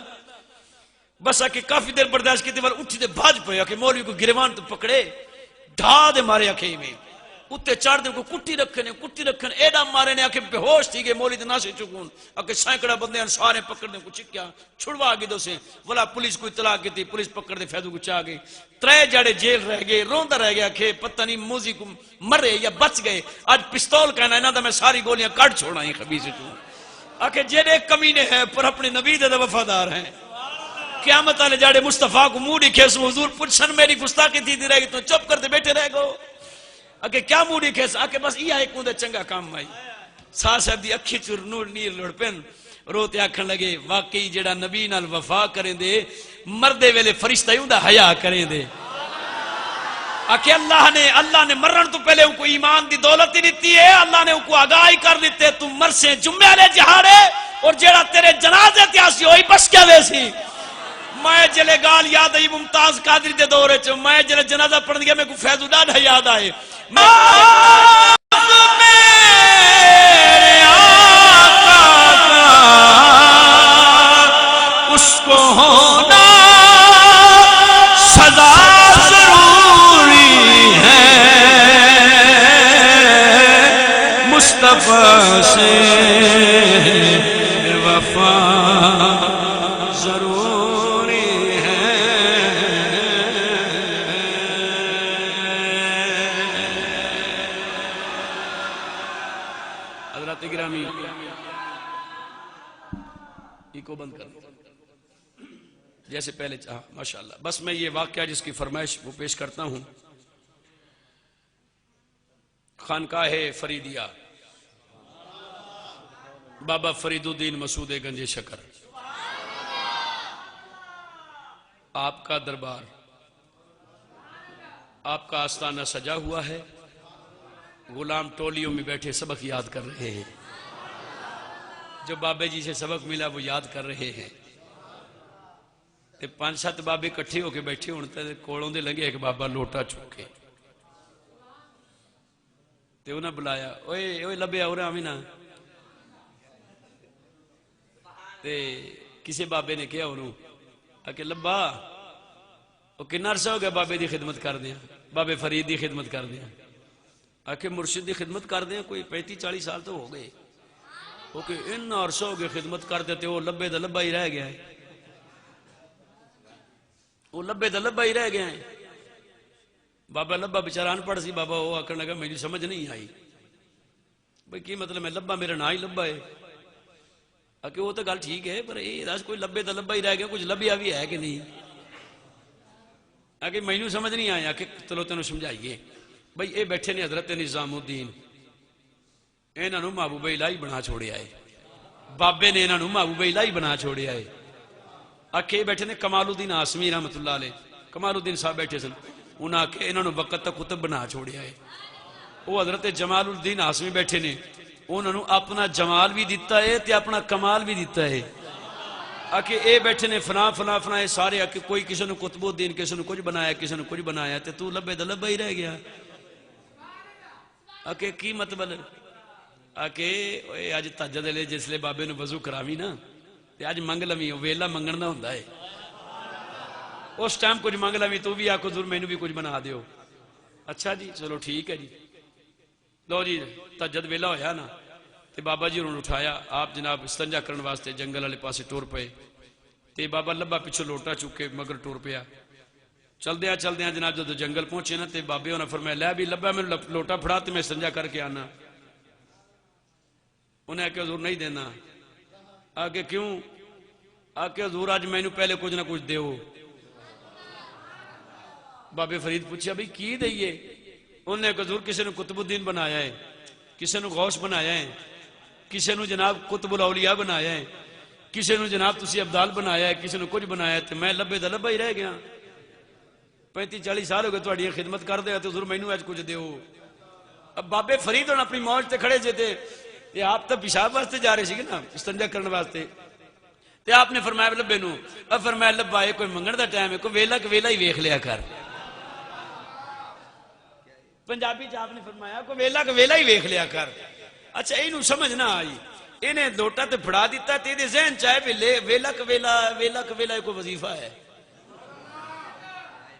بس آکے کافی دیر برداشت کی تھی بار اٹھی دے بھاج پہ. آکے مولوی کو گریوان تو پکڑے ڈھا دے مارے آکے میں اتنے چڑھ دے کو کٹی رکھنے ایڈا مارے نے آکے بے ہوش تھی گئے مولی دے ناسے چکون آکے سینکڑا بندے ہیں سارے پکڑ دے کو چکیا چھڑوا گئی دو سے ولا پولیس کو اطلاع کی تھی پولیس پکڑ دے فیضو کو چاہ گئی 3 جڑے جیل رہ گئے روندہ رہ گیا کہ پتہ نہیں موزی کو مرے یا بچ گئے آج پستول کہنا ہے نا دا میں ساری گولیاں کٹ چھوڑا ہی خبیث چون آکے جیڑے کمینے ہیں پر اپنے نبی دے وفادار ہیں قیامت والے جاڑے مصطفیٰ کو موڑی کھیس حضور پوچھن میری گستاخی تھی رہ گئی تو چپ کر دے بیٹھے رہ گو اگے کیا موڑی کھیس آکے بس یہ ایک مودے چنگا کام آئی ساہ صاحب دی اکھی چور نور نیر لڑ پین روتے آکھن لگے واقعی جڑا نبی نال وفا کریں دے مردے ویلے فرشتہ یوں دا حیا کریں دے آکے اللہ نے مرن تو پہلے ان کو ایمان دی دولت ہی دیتی ہے اللہ نے ان کو آگاہی کر دیتے تم مرسے جمعے لے جہارے اور جڑا تیرے جنازے تیاسی ہوئی بس کیا ویسی میں جلے گال یاد آئی ممتاز قادری دے دورے چو میں جلے جنازہ پڑھن گیا میں کو فیض اڈاڈا یاد آئے میرے آقا کا اس کو ہونا سزا ضروری ہے مصطفیٰ سے وفا ضروری ہے حضرات گرامی کو بند کر جیسے پہلے چاہا ماشاءاللہ بس میں یہ واقعہ جس کی فرمائش وہ پیش کرتا ہوں خانقاہ فریدیہ بابا فرید الدین مسعود گنج شکر آپ کا دربار آپ کا آستانہ سجا ہوا ہے غلام ٹولیوں میں بیٹھے سبق یاد کر رہے ہیں جو بابے جی سے سبق ملا وہ یاد کر رہے ہیں 5-7 بابے کٹھے ہو کے بیٹھے ہونے کوڑوں دے لگے ایک بابا لوٹا چکے تے انہاں بلایا اوئے لبے آؤ رہا آمینہ تے کسی بابے نے کیا انہوں کہ لبا وہ کنا عرصہ ہو گیا بابے دی خدمت کر دیا بابے فرید دی خدمت کر دیا آکے مرشد دی خدمت کر دیا کوئی 35-40 سال تو ہو گئے وہ کہ ان عرصہ ہو گئے خدمت کر دیتے وہ لبے دا لبا ہی رہ گیا ہے وہ لبے دا لبا ہی رہ گیا ہے بابا لبا بچاران پڑھ سی بابا وہ آکر لگا میری سمجھ نہیں آئی بھئی کی مطلب ہے لبا میرا نا ہی لبا ہے آکے وہ تو گل ٹھیک ہے پر یہ کوئی لبے دا لبا ہی رہ گیا کچھ لبیا بھی ہے کہ نہیں آکے مینوں سمجھ نہیں آیا کہ چلو تینوں سمجھائیے بھئی اے بیٹھے نے حضرت نظام الدین انہاں نوں محبوب الہی بنا چھوڑے آئے بابے نے انہاں نوں محبوب الہی بنا چھوڑے آئے آکے بیٹھے نے کمال الدین آسمی رحمت اللہ علیہ کمال الدین صاحب بیٹھے سن انہاں آکے انہاں نوں وقت تک کتب بنا چھوڑے آئے وہ حضرت جمال الدین آسمی بیٹھے نے انہوں نے اپنا جمال بھی دیتا ہے تے اپنا کمال بھی دیتا ہے آکے اے بیٹھے نے فنا فنا فنا اے سارے آکے کوئی کسی نے قطب الدین کسی نے کچھ بنایا کسی نے کچھ بنایا تے تو لبے دا لبا ہی رہ گیا آکے کی مطلب آکے آج تہجد لے جس لے بابے نے وضو کراوی نا تے آج منگ لمی ویلا منگن دا ہوندا ہے اس ٹائم کچھ منگ لمی تو بھی آکو ضرور میں نے بھی کچھ بنا دیو اچھا جی چلو ٹھیک ہے جی لو جی تہجد ویلا ہویا نا تے بابا جی انہوں نے اٹھایا آپ جناب استنجا کرن واسطے جنگل والے پاسے ٹور پے تے بابا لبا پیچھے لوٹا چکے مگر ٹور پیا چل دیا جناب جب جنگل پہنچے نا تے بابے انہوں نے فرمایا لے بھی لبا میں لوٹا پھڑا تے میں استنجا کر کے آنا انہیں آکے حضور نہیں دینا آکے کیوں آکے حضور آج میں نے پہلے کچھ نہ کچھ دیو بابے فرید پوچھا بھئی کی دئیے انہوں نے حضور کسی نے قطب الدین بنایا ہے کسی نے غوث بنایا ہے کسی نے جناب قطب الاولیاء بنایا ہے کسی نے جناب تسی عبدال بنایا ہے کسی نے کچھ بنایا ہے تو میں لبے دا لبا ہی رہ گیا 35-40 سال ہو گئے تہاڈی خدمت کر دیا تو حضور مینوں اج کچھ دیو اب بابے فرید ہونا اپنی موج تے کھڑے جے یہ آپ تو پیشاب واسطے جا رہے سی نا استنجا کرنے واسطے تے آپ نے فرمایا لبے نو اب فرمایا لبا یہ کوئی منگن دا ٹائم ہے کوئی ویلا ہی ویکھ لیا کر پنجابی چ آپ نے فرمایا کوئی ویلا ہی ویکھ لیا کر اچھا اینو سمجھ نہ آئی انہیں لوٹا تے پھڑا دیتا تے دے ذہن چاہے ویلا کوئی وظیفہ ہے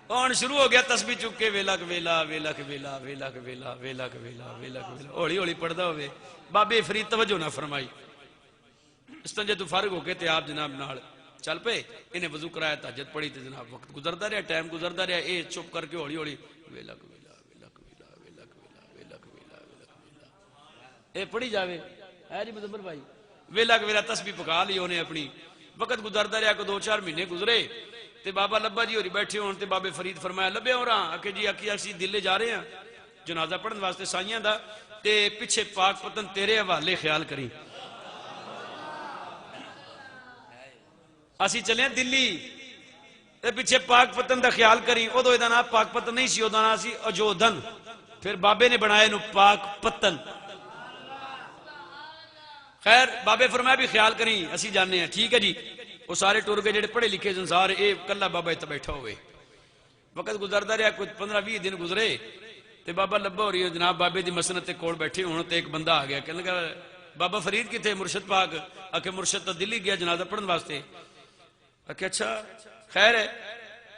ہوں شروع ہو گیا تسبیح چک کے ویلا ویلا ویلا ویلا ویلا ویلا ویلا ویلا ویلا ہولی ہولی پڑھتا ہوئے بابے فرید توجہ نہ فرمائی استنجے تو فارغ ہو کے تے آپ جناب نال چل پے انہیں وضو کرایا تہجد پڑھی تے جناب وقت گزرتا رہا ٹائم گزرتا رہا اے چپ کر کے ہولی ہولی ویلا ویلا ویلا ویلا ویلا ویلا ویلا ویلا اے پڑھی جاوے ہے جی مزمل بھائی ویلا ویلا تسبیح پکا لی انہیں اپنی وقت گزرتا رہا کو 2-4 مہینے گزرے تے بابا لبا جی ہوری بیٹھے ہون تے بابے فرید فرمایا لبے ہو رہا کہ جی اکی اسی دلے جا رہے ہیں جنازہ پڑھن واسطے سائیاں دا تے پیچھے پاک پتن تیرے حوالے خیال کری اسی چلے دلی تے پیچھے پاک پتن دا خیال کری او دو نام پاک پتن نہیں سی او دا نام سی اجودن پھر بابے نے بنایا نو پاک پتن خیر بابے فرمایا بھی خیال کریں اسی جاننے ہیں ٹھیک ہے جی وہ سارے ٹور گئے جڑے پڑھے لکھے سنسار اے کلا بابا اتنا بیٹھا ہوئے وقت گزرتا رہا کچھ 15-20 دن گزرے تے بابا لبا ہو رہی ہے جناب بابے دی مسنت تے کوڑ بیٹھے ہونے تے ایک بندہ آ گیا کہنے لگا بابا فرید کی تھے مرشد پاک آکے مرشد تا دلی گیا جنازہ پڑھن واسطے آکے اچھا خیر ہے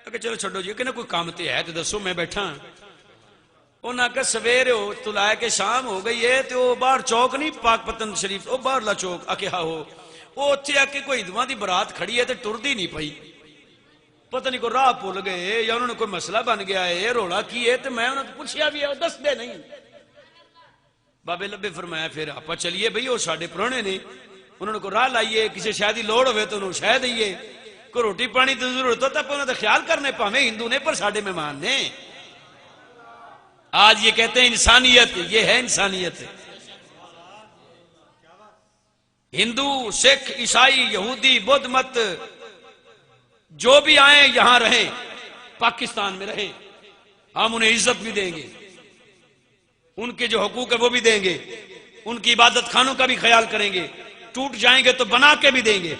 آکے چلو چھڑو جی کہ کوئی کام تے ہے تے دسو میں بیٹھا انہاں کہ سویر ہو تو لائے کہ شام ہو گئی ہے تو باہر چوک نہیں پاک پتن شریف او باہر لا چوک آکے ہاں ہو وہ اتھے آکے کوئی ہندوان دی برات کھڑی ہے تے ٹردی نہیں پئی پتہ نہیں کوئی راہ پول گئے یا انہوں نے کوئی مسئلہ بن گیا ہے روڑا کی ہے تے میں انہوں نے پوچھیا بھی ہے دس دے نہیں بابے لبے فرمایا پھر آپا چلیے بھئی وہ ساڑھے پرانے نے انہوں نے کوئی راہ لائیے کسی شاید ہی لوڑ ہوئے تو انہوں نے شاید دئیے کوئی روٹی پانی تو ضرورت ہوتا پر انہوں نے خیال کرنے پاہمیں ہندو نے پر ساڑھے مہمان نے آج یہ کہتے ہیں انسانیت یہ ہے انسانیت ہندو سکھ عیسائی یہودی بدھ مت جو بھی آئیں یہاں رہیں پاکستان میں رہیں ہم انہیں عزت بھی دیں گے ان کے جو حقوق ہے وہ بھی دیں گے ان کی عبادت خانوں کا بھی خیال کریں گے ٹوٹ جائیں گے تو بنا کے بھی دیں گے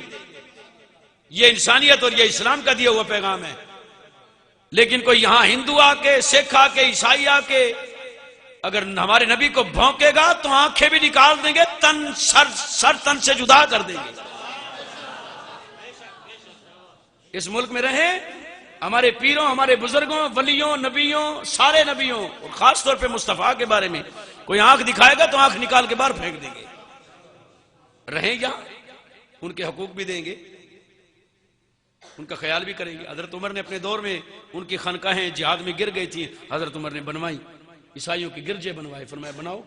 یہ انسانیت اور یہ اسلام کا دیا ہوا پیغام ہے لیکن کوئی یہاں ہندو آ کے سکھ آ کے عیسائی آ کے اگر ہمارے نبی کو بھونکے گا تو آنکھیں بھی نکال دیں گے تن سر تن سے جدا کر دیں گے اس ملک میں رہیں ہمارے پیروں ہمارے بزرگوں ولیوں نبیوں سارے نبیوں اور خاص طور پہ مصطفیٰ کے بارے میں کوئی آنکھ دکھائے گا تو آنکھ نکال کے باہر پھینک دیں گے رہیں یہاں ان کے حقوق بھی دیں گے ان کا خیال بھی کریں گے حضرت عمر نے اپنے دور میں ان کی خانقاہیں جہاد میں گر گئی تھی حضرت عمر نے بنوائی عیسائیوں کی گرجے بنوائے فرمایا بناؤ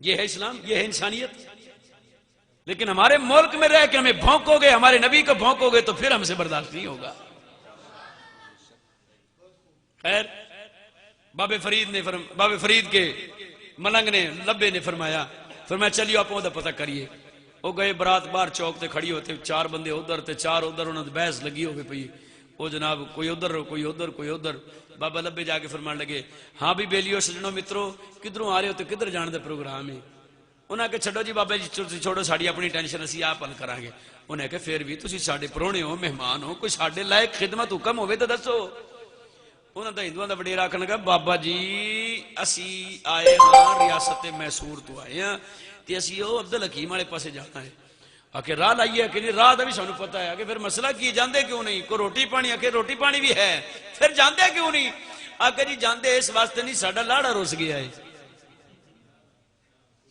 یہ ہے اسلام یہ ہے انسانیت لیکن ہمارے ملک میں رہ کے ہمیں بھونکو گے ہمارے نبی کو بھونکو گے تو پھر ہم سے برداشت نہیں ہوگا خیر بابے فرید کے ملنگ نے لبے نے فرمایا چلیو آپ دا پتہ کریے وہ گئے برات باہر چوک تے کھڑی ہوتے 4 بندے ادھر تے 4 ادھر انہوں نے بحث لگی ہوئے پئی وہ جناب کوئی ادھر کوئی ادھر کوئی ادھر بابا لبے جا کے فرمان لگے ہاں بھی بیلیو سجنوں مترو کدھروں آ رہے ہو تو کدھر جان دے پروگرام ہے انہاں کہ چھڑو جی بابا جی چھوڑو ساڑی اپنی ٹینشن اسی آپ حل کریں گے انہیں کہ پھر بھی تسی ساڑے پرونے ہو مہمان ہو کوئی ساڑے لائق خدمت حکم ہوئے تو دسو انہوں نے ہندوؤں دا وڈیرا آکھن لگا بابا جی اسی آئے ہاں ریاست میسور تو آئے ہیں تے اسی او عبدالحکیم والے پاسے جانا ہے آکے راہ لائیے کہ نہیں راہ دا بھی سانو پتہ ہے کہ پھر مسئلہ کی جاندے کیوں نہیں کوئی روٹی پانی آکے روٹی پانی بھی ہے پھر جاندے کیوں نہیں آکے جی جاندے اس واسطے نہیں ساڑا لاڑا روس گیا ہے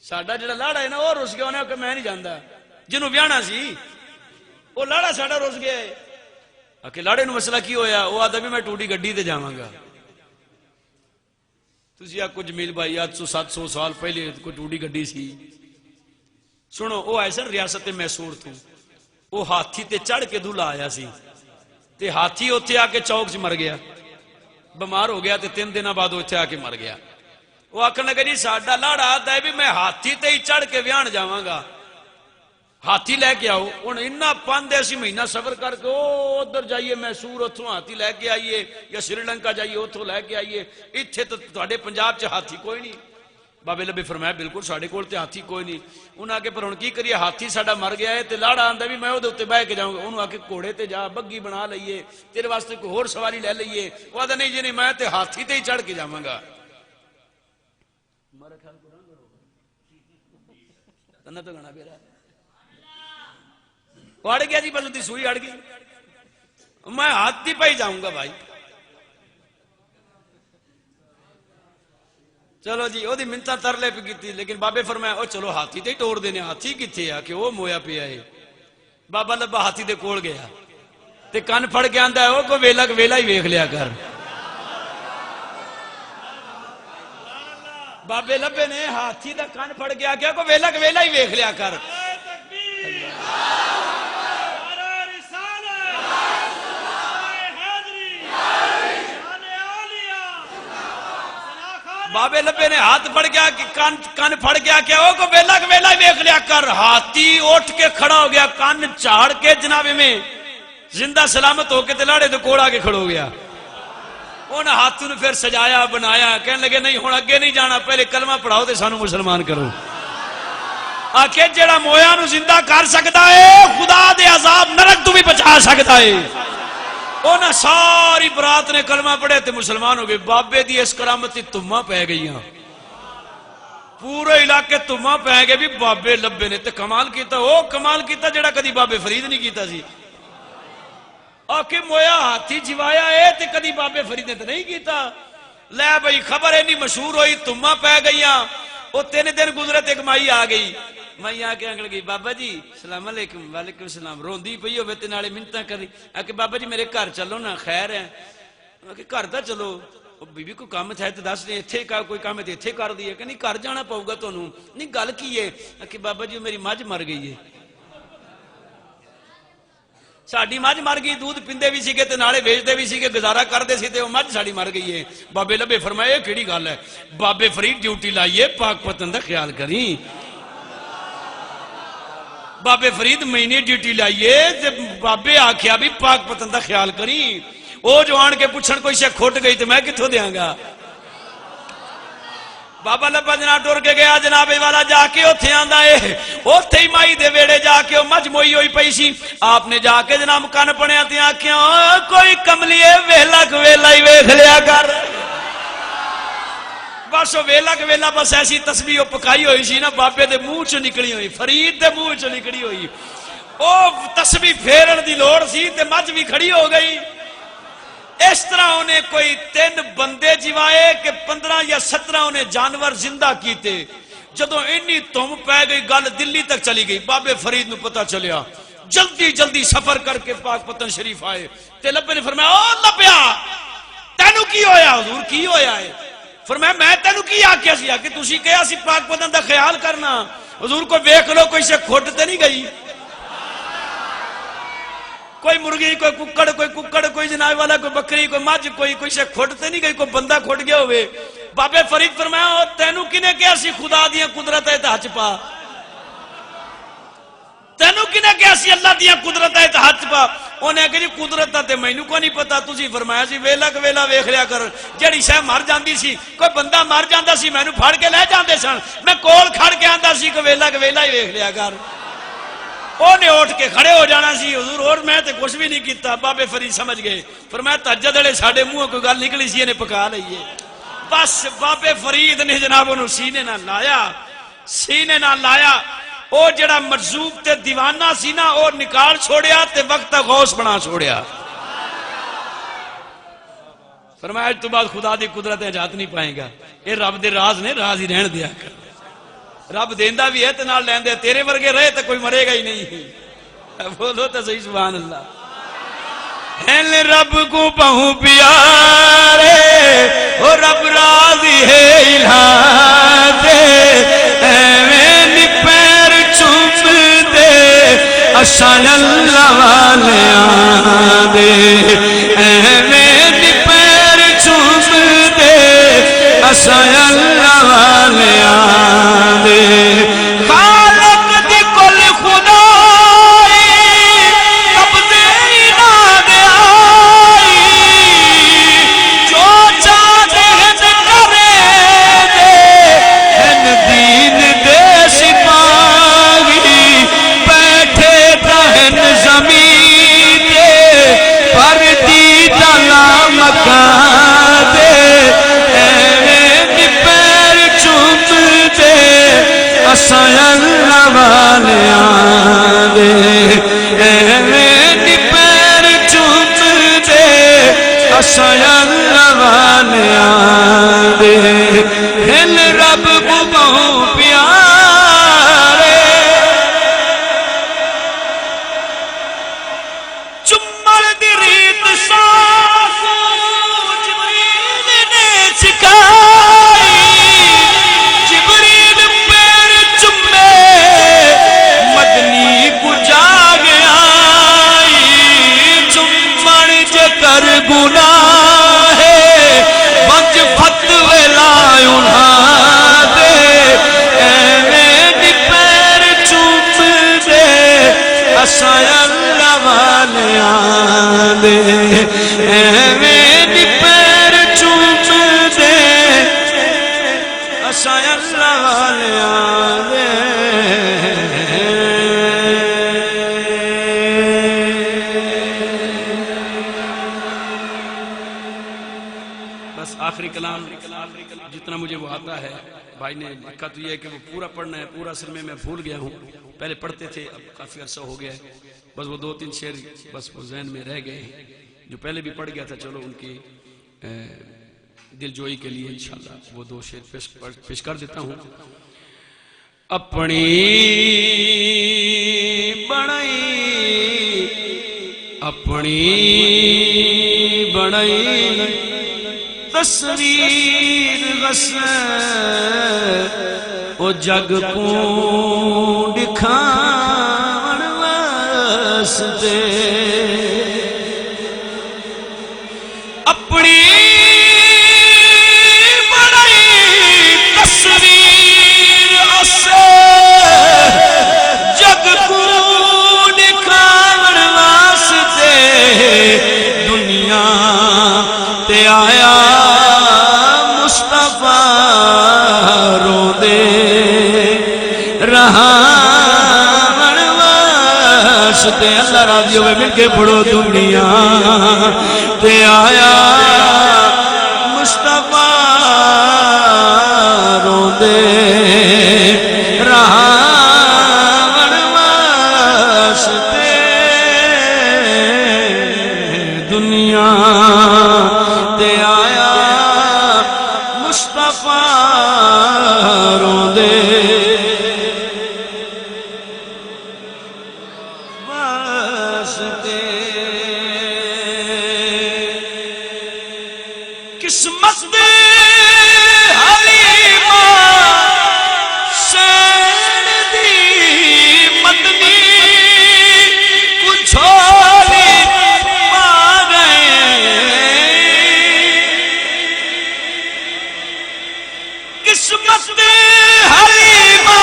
ساڑا جڑا لاڑا ہے نا وہ روس گیا انہیں کہ میں نہیں جاندہ جنہوں بیانا سی وہ لاڑا ساڑا روس گیا ہے آکے لاڑے نو مسئلہ کی ہویا وہ آدھا بھی میں ٹوٹی گڈی دے جاواں گا تسی آ کچھ میل بھائی 800-700 سال پہلے کوئی ٹوٹی گڈی سی سنو وہ ایسا ریاست میسور تو وہ ہاتھی تے چڑھ کے دھولا آیا سی تے ہاتھی اتھے آ کے چوک سے مر گیا بیمار ہو گیا تے 3 دن بعد اتھے آ کے مر گیا وہ آکھن لگا جی ساڈا لاڑا آتا ہے بھی میں ہاتھی تے ہی چڑھ کے ویان جاواں گا ہاتھی لے کے آؤ ہن اتنا 5 مہینہ سفر کر کے او ادھر جائیے میسور اتھوں ہاتھی لے کے آئیے یا سری لنکا جائیے اتھوں لے کے آئیے اتھے تو تہاڈے پنجاب چ ہاتھی کوئی نہیں بابے لبے فرمایا بالکل ساڑے کول تے ہاتھی کوئی نہیں انہوں آکے پر ہن کی کریے ہاتھی ساڑا مر گیا ہے تے لاڑا آندا بھی میں او دے اوتے بیٹھ کے جاؤں گا انہوں آکے گھوڑے تے جا بگی بنا لئیے تیرے واسطے کوئی ہور سواری لے لئیے وہ آدھا نہیں جی نہیں میں تے ہاتھی تے ہی چڑھ کے جاواں گا ہمارا خیال کو رنگ ہوگا تنہ تو گنا بیرا وہ اڑ گیا جی بلدی سوئی اڑ گئی میں ہاتھی پہ ہی جاؤں گا بھائی چلو جی وہ منتاں ترلے پہ کی، لیکن بابے فرمایا او چلو ہاتھی تے ٹور دینے، ہاتھی کتنے آ کہ وہ مویا پیا ہے۔ بابا لبا ہاتھی دے کول گیا تے کن پھڑ کے آندا ہے او کو ویلا ویلا ہی ویکھ لیا کر۔ بابے لبے نے ہاتھی دا کن پھڑ کے آ کو ویلا ویلا ہی ویکھ لیا کر۔ بابے لبے نے ہاتھ پھڑ گیا کہ کن پھڑ گیا کہ او کو ویلا ویلا ہی ویکھ لیا کر۔ ہاتھی اٹھ کے کھڑا ہو گیا، کن چاڑ کے جناب میں زندہ سلامت ہو کے تلاڑے تو کوڑا کے کھڑو گیا۔ انہاں ہاتھوں نے پھر سجایا بنایا، کہنے لگے نہیں ہن اگے نہیں جانا، پہلے کلمہ پڑھاؤ تے سانو مسلمان کرو۔ آکھے جڑا مویا نو زندہ کر سکتا ہے خدا دے عذاب نرک تو بھی بچا سکتا ہے۔ انہاں ساری برات نے کلمہ پڑھے تے مسلمان ہو گئے۔ بابے دی اس کرامتی تمہ پہ گئی ہیں، پورے علاقے تمہ پہ گئے بھی بابے لبے نے تے کمال کیتا، وہ کمال کیتا جڑا کدی بابے فرید نہیں کیتا سی۔ آکے مویا ہاتھی جوایا ہے تے کدی بابے فرید نے تے نہیں کیتا۔ لے بھئی خبر ہے نہیں مشہور ہوئی، تمہ پہ گئیاں۔ وہ 3 دن گزرے تے ایک مائی آ گئی، مائی آ کے انگل گئی بابا جی السلام علیکم۔ وعلیکم السلام۔ روندی پئی ہوے تے نالے منتاں کری، آکے بابا جی میرے گھر چلو نا، خیر ہے؟ آکے گھر دا چلو، بی بی کوئی کام تھا تے دس دے، ایتھے کوئی کام تے ایتھے کر دی ہے کہ نہیں گھر جانا پاؤ گا تانوں؟ نہیں گل کی ہے؟ آکے بابا جی میری مجھ مر گئی ہے، ساڈی مجھ مر گئی، دودھ پیندے بھی سیگے تے نالے ویچدے بھی سیگے، گزارا کردے سی تے او مجھ ساڈی مر گئی ہے۔ بابے لبے فرمایا اے کیڑی گل ہے؟ بابے فرید ڈیوٹی لائیے، پاک پتن دا خیال کریں۔ بابے فرید مہینے ڈیوٹی لائیے تے بابے آکھیا بھی پاک پتن دا خیال کریں۔ او جو آن کے پوچھن کوئی شے کھٹ گئی تے میں کتھوں دیاں گا؟ بابا لبا جناب ٹر کے گیا، جناب والا جا کے اوتھے آندا اے، اوتھے ہی مائی دے ویڑے جا کے او مجھ موئی ہوئی پئی سی۔ آپ نے جا کے جناب کن پڑیا تے آکھیا کوئی کملیے ویلا ویلا ہی ویکھ لیا کر۔ بس وہ ویلا کے ویلا بس ایسی تسبیح پکائی ہوئی سی نا، بابے دے منہ چ نکلی ہوئی، فرید دے منہ چ نکلی ہوئی، او تسبیح پھیرن دی لوڑ سی تے مجھ بھی کھڑی ہو گئی۔ اس طرح انہیں کوئی 3 بندے جوائے کہ 15 یا 17 انہیں جانور زندہ کیتے۔ جدو انی تم پہ گئی گل دلی تک چلی گئی، بابے فرید نو پتہ چلیا، جلدی جلدی سفر کر کے پاک پتن شریف آئے تے لبے نے فرمایا او لبیا تینو کی ہویا؟ حضور کی ہویا ہے؟ فرمایا میں تینو کی آکھیا سی کہ تسی کہیا سی پاک پتن دا خیال کرنا، حضور کو ویکھ لو کوئی سے کھٹ تے نہیں گئی؟ کوئی مرغی کوئی ککڑ کوئی جناب والا کوئی بکری کوئی مجھ کوئی سے کھٹتے نہیں گئی، کوئی بندہ کھٹ گیا ہوئے۔ بابے فرید فرمایا تینو کنے کیا سی خدا دیاں قدرت ہے ہاتھ پا؟ تینو کنے کیا سی اللہ دیاں قدرت ہے ہاتھ پا؟ انہیں کہ جی قدرت تے مینوں کو نہیں پتا، تسی فرمایا سی ویلا کہ ویلا ویکھ لیا کر، جڑی شے مر جاندی سی کوئی بندہ مر جاندا سی مینوں پھڑ کے لے جاندے سن، میں کول کھڑ کے آندا سی کہ ویلا کہ ویلا ہی ویکھ لیا کر۔ انہیں اٹھ کے کھڑے ہو جانا سی حضور، اور میں تے کچھ بھی نہیں کیتا۔ بابے فرید سمجھ گئے، فرمایا تہجد والے ساڈے منہ کوئی گل نکلی سی انہیں پکا لئیے۔ بس بابے فرید نے جناب انہوں سینے نہ لایا، او جڑا مرزوق تے دیوانہ سی نا او نکال چھوڑیا تے وقت غوث بنا چھوڑیا۔ فرمایا تو بعد خدا دی قدرت اجازت نہیں پائیں گا، اے رب دے راز نے، راز ہی رہن دیا کر۔ رب دیندا بھی ہے تے نال لیندے، تیرے ورگے رہے تے کوئی مرے گا ہی نہیں۔ بولو تے صحیح سبحان اللہ۔ ہن رب کو پہوں پیارے او رب راضی ہے الہا دے، ایویں نی پیر چوم دے اساں اللہ والیاں دے، ایویں نی پیر چوم دے اساں اللہ والیاں دے۔ خالق دی کل خدائی قبضے نہ دے آئی، جو چاہتے ہیں کرے دے، ہن دین دے سپاہی بیٹھے رہن زمین دے، پر دی ڈالا مکان دے، ایویں پیر چوم دے اساں آخری کلام جتنا مجھے وہ آتا ہے، بھائی نے لکھا تو یہ ہے کہ وہ پورا پڑھنا ہے، پورا اصل میں بھول گیا ہوں، پہلے پڑھتے تھے اب کافی عرصہ ہو گیا ہے، بس وہ 2-3 شعر بس وہ ذہن میں رہ گئے ہیں جو پہلے بھی پڑھ گیا تھا. چلو ان کی دل جوئی کے لیے انشاءاللہ وہ 2 شعر پیش کر دیتا ہوں. اپنی بڑائی تصویر غس او جگ کو دکھاون واسطے اپنی بڑائی تصویر غس جگ کو دکھاون واسطے دنیا تے آیا مصطفیٰ رو دے رہا واسطے. اللہ راضی ہوئے مل کے پڑھو. دنیا تے آیا مصطفیٰ رو دے رہا واسطے دنیا تے آیا مصطفیٰ رو دے واسطے. قسمت دے حلیمہ سین دی مدنی کو چھوڑی پا گئے. قسمت دے حلیمہ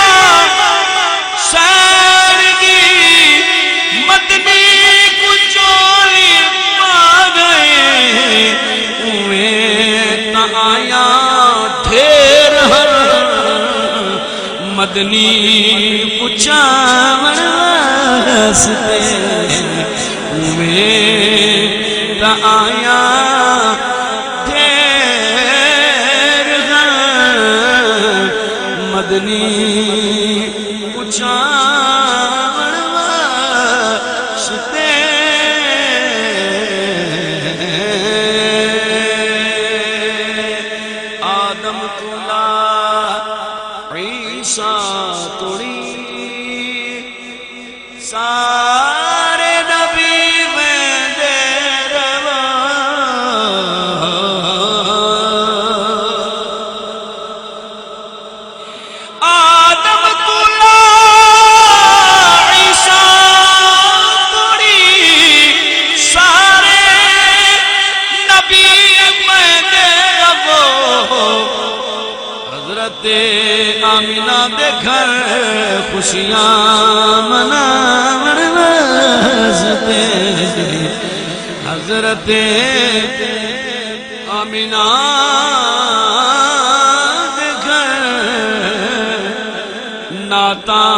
سین دی مدنی کو چھوڑی پا گئے. آیا ڈھیر ہر مدنی پچاون واسطے تا آیا ڈھیر ہر مدنی پچاون واسطے. سارے نبی میں دے روا آدم تولا عیسیٰ توڑی سارے نبی میں دے روا. حضرت آمینہ دے گھر خوشیاں مناون واسطے حضرت آمینہ دے گھر نعتاں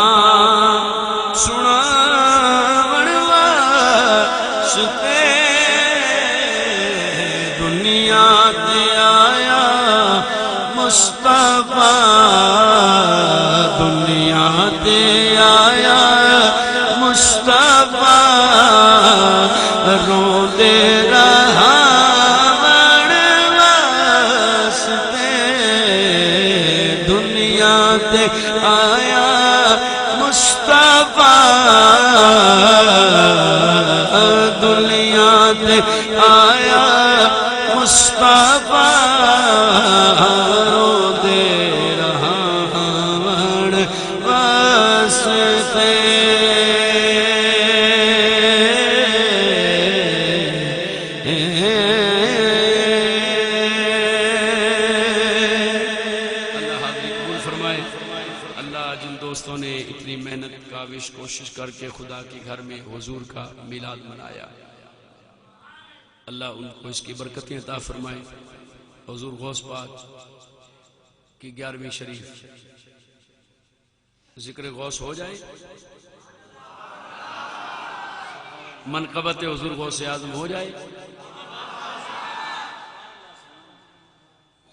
سناون واسطے دنیا تے آیا مصطفیٰ دنیا تے آیا مصطفیٰ رو دے رہا واسطے دنیا تے آیا مصطفیٰ دنیا تے آیا مصطفیٰ رو دے رہا واسطے. اللہ حاضری قبول فرمائے. اللہ جن دوستوں نے اتنی محنت کاوش کوشش کر کے خدا کے گھر میں حضور کا میلاد منایا، اللہ ان کو اس کی برکتیں عطا فرمائے. حضور غوث پاک کی 11ویں شریف ذکر غوث ہو جائے، منقبت حضور غوث اعظم ہو جائے.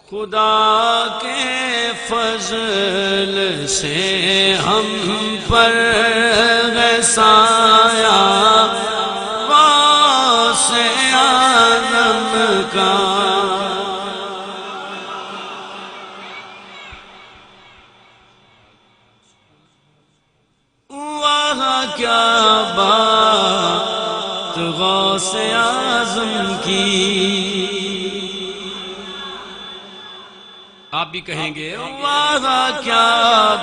خدا کے فضل سے ہم پر ہے سایہ غوث اعظم کا، وہاں کیا بات غوث اعظم کی، آپ بھی کہیں گے وہاں کیا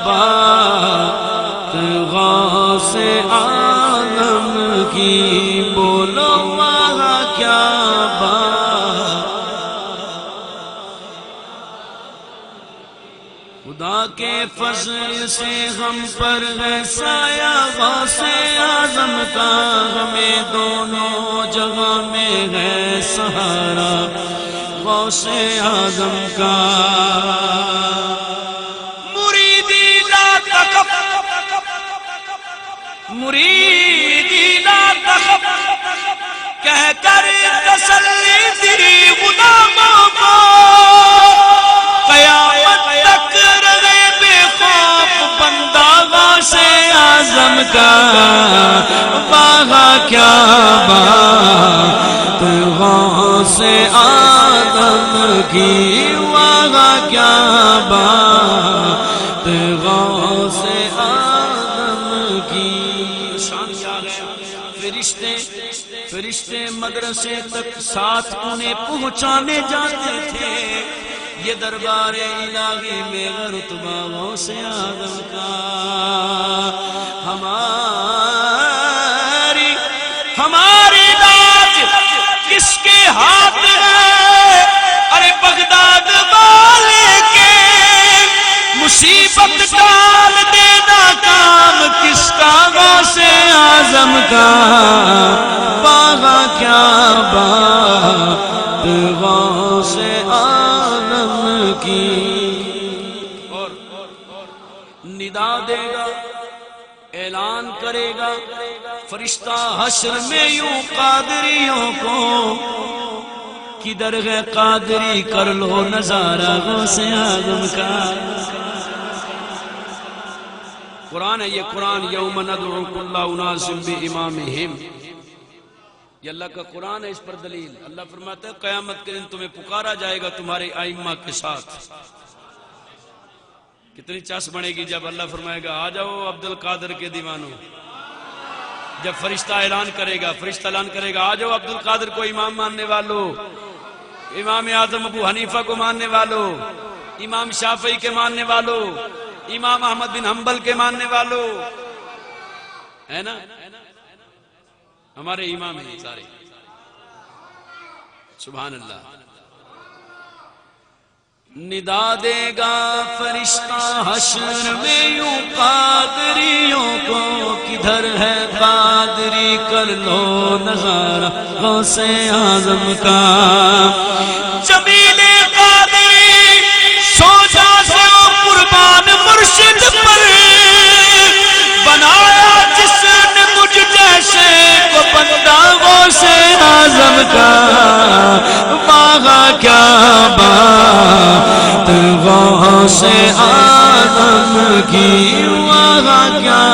بات غوث اعظم کی، بولو وہاں کیا بات، خدا کے فضل سے ہم پر ہے سایہ غوث اعظم کا، ہمیں دونوں جگہ میں ہے سہارا غوث اعظم کا، مریدی لا تخف، مریدی لا تخف کہہ کر تسلی دی غلاموں کو، قیامت تک رہے بے خوف بندہ غوث اعظم کا، وہاں کیا بات غوث اعظم کی، وہاں کیا بات غوث اعظم کی، شان کیا ہے، فرشتے مدرسے تک ساتھ انہیں پہنچانے جاتے تھے، یہ دربار الہی میں رتبہ غوث اعظم کا، ہماری لاج کس کے ہاتھ ہے، ارے بغداد والے کے مصیبت ٹال دینا کام کس کا، غوث اعظم کا، وہاں کیا بات غوث اعظم کی، اور ندا دے گا، اعلان کرے گا فرشتہ حشر میں یوں قادریوں کو، کدھر ہے قادری کر لو نظارہ غوث اعظم کا، قرآن ہے یہ قرآن، یوم ندعو کل اناس بامامہم، یہ اللہ کا قرآن ہے، اس پر دلیل، اللہ فرماتا ہے قیامت کے دن تمہیں پکارا جائے گا تمہارے ائمہ کے ساتھ، کتنی چاس بڑھے گی جب اللہ فرمائے گا آ جاؤ عبد القادر کے دیوانوں، جب فرشتہ اعلان کرے گا، فرشتہ اعلان کرے گا آ جاؤ عبد القادر کو امام ماننے والوں، امام اعظم ابو حنیفہ کو ماننے والوں، امام شافعی کے ماننے والوں، امام احمد بن حنبل کے ماننے والوں، ہے نا، ہمارے امام ہیں سارے، سبحان اللہ، ندا دے گا فرشتہ حشر میں یوں قادریوں کو، کدھر ہے قادری کر لو نظارہ غوث اعظم کا، جمیل قادری سو جا سے قربان مرشد پر، بنایا جس نے مجھ جیسے کو بندہ غوث اعظم کا، وہاں کیا بات غوث اعظم کی، وہاں کیا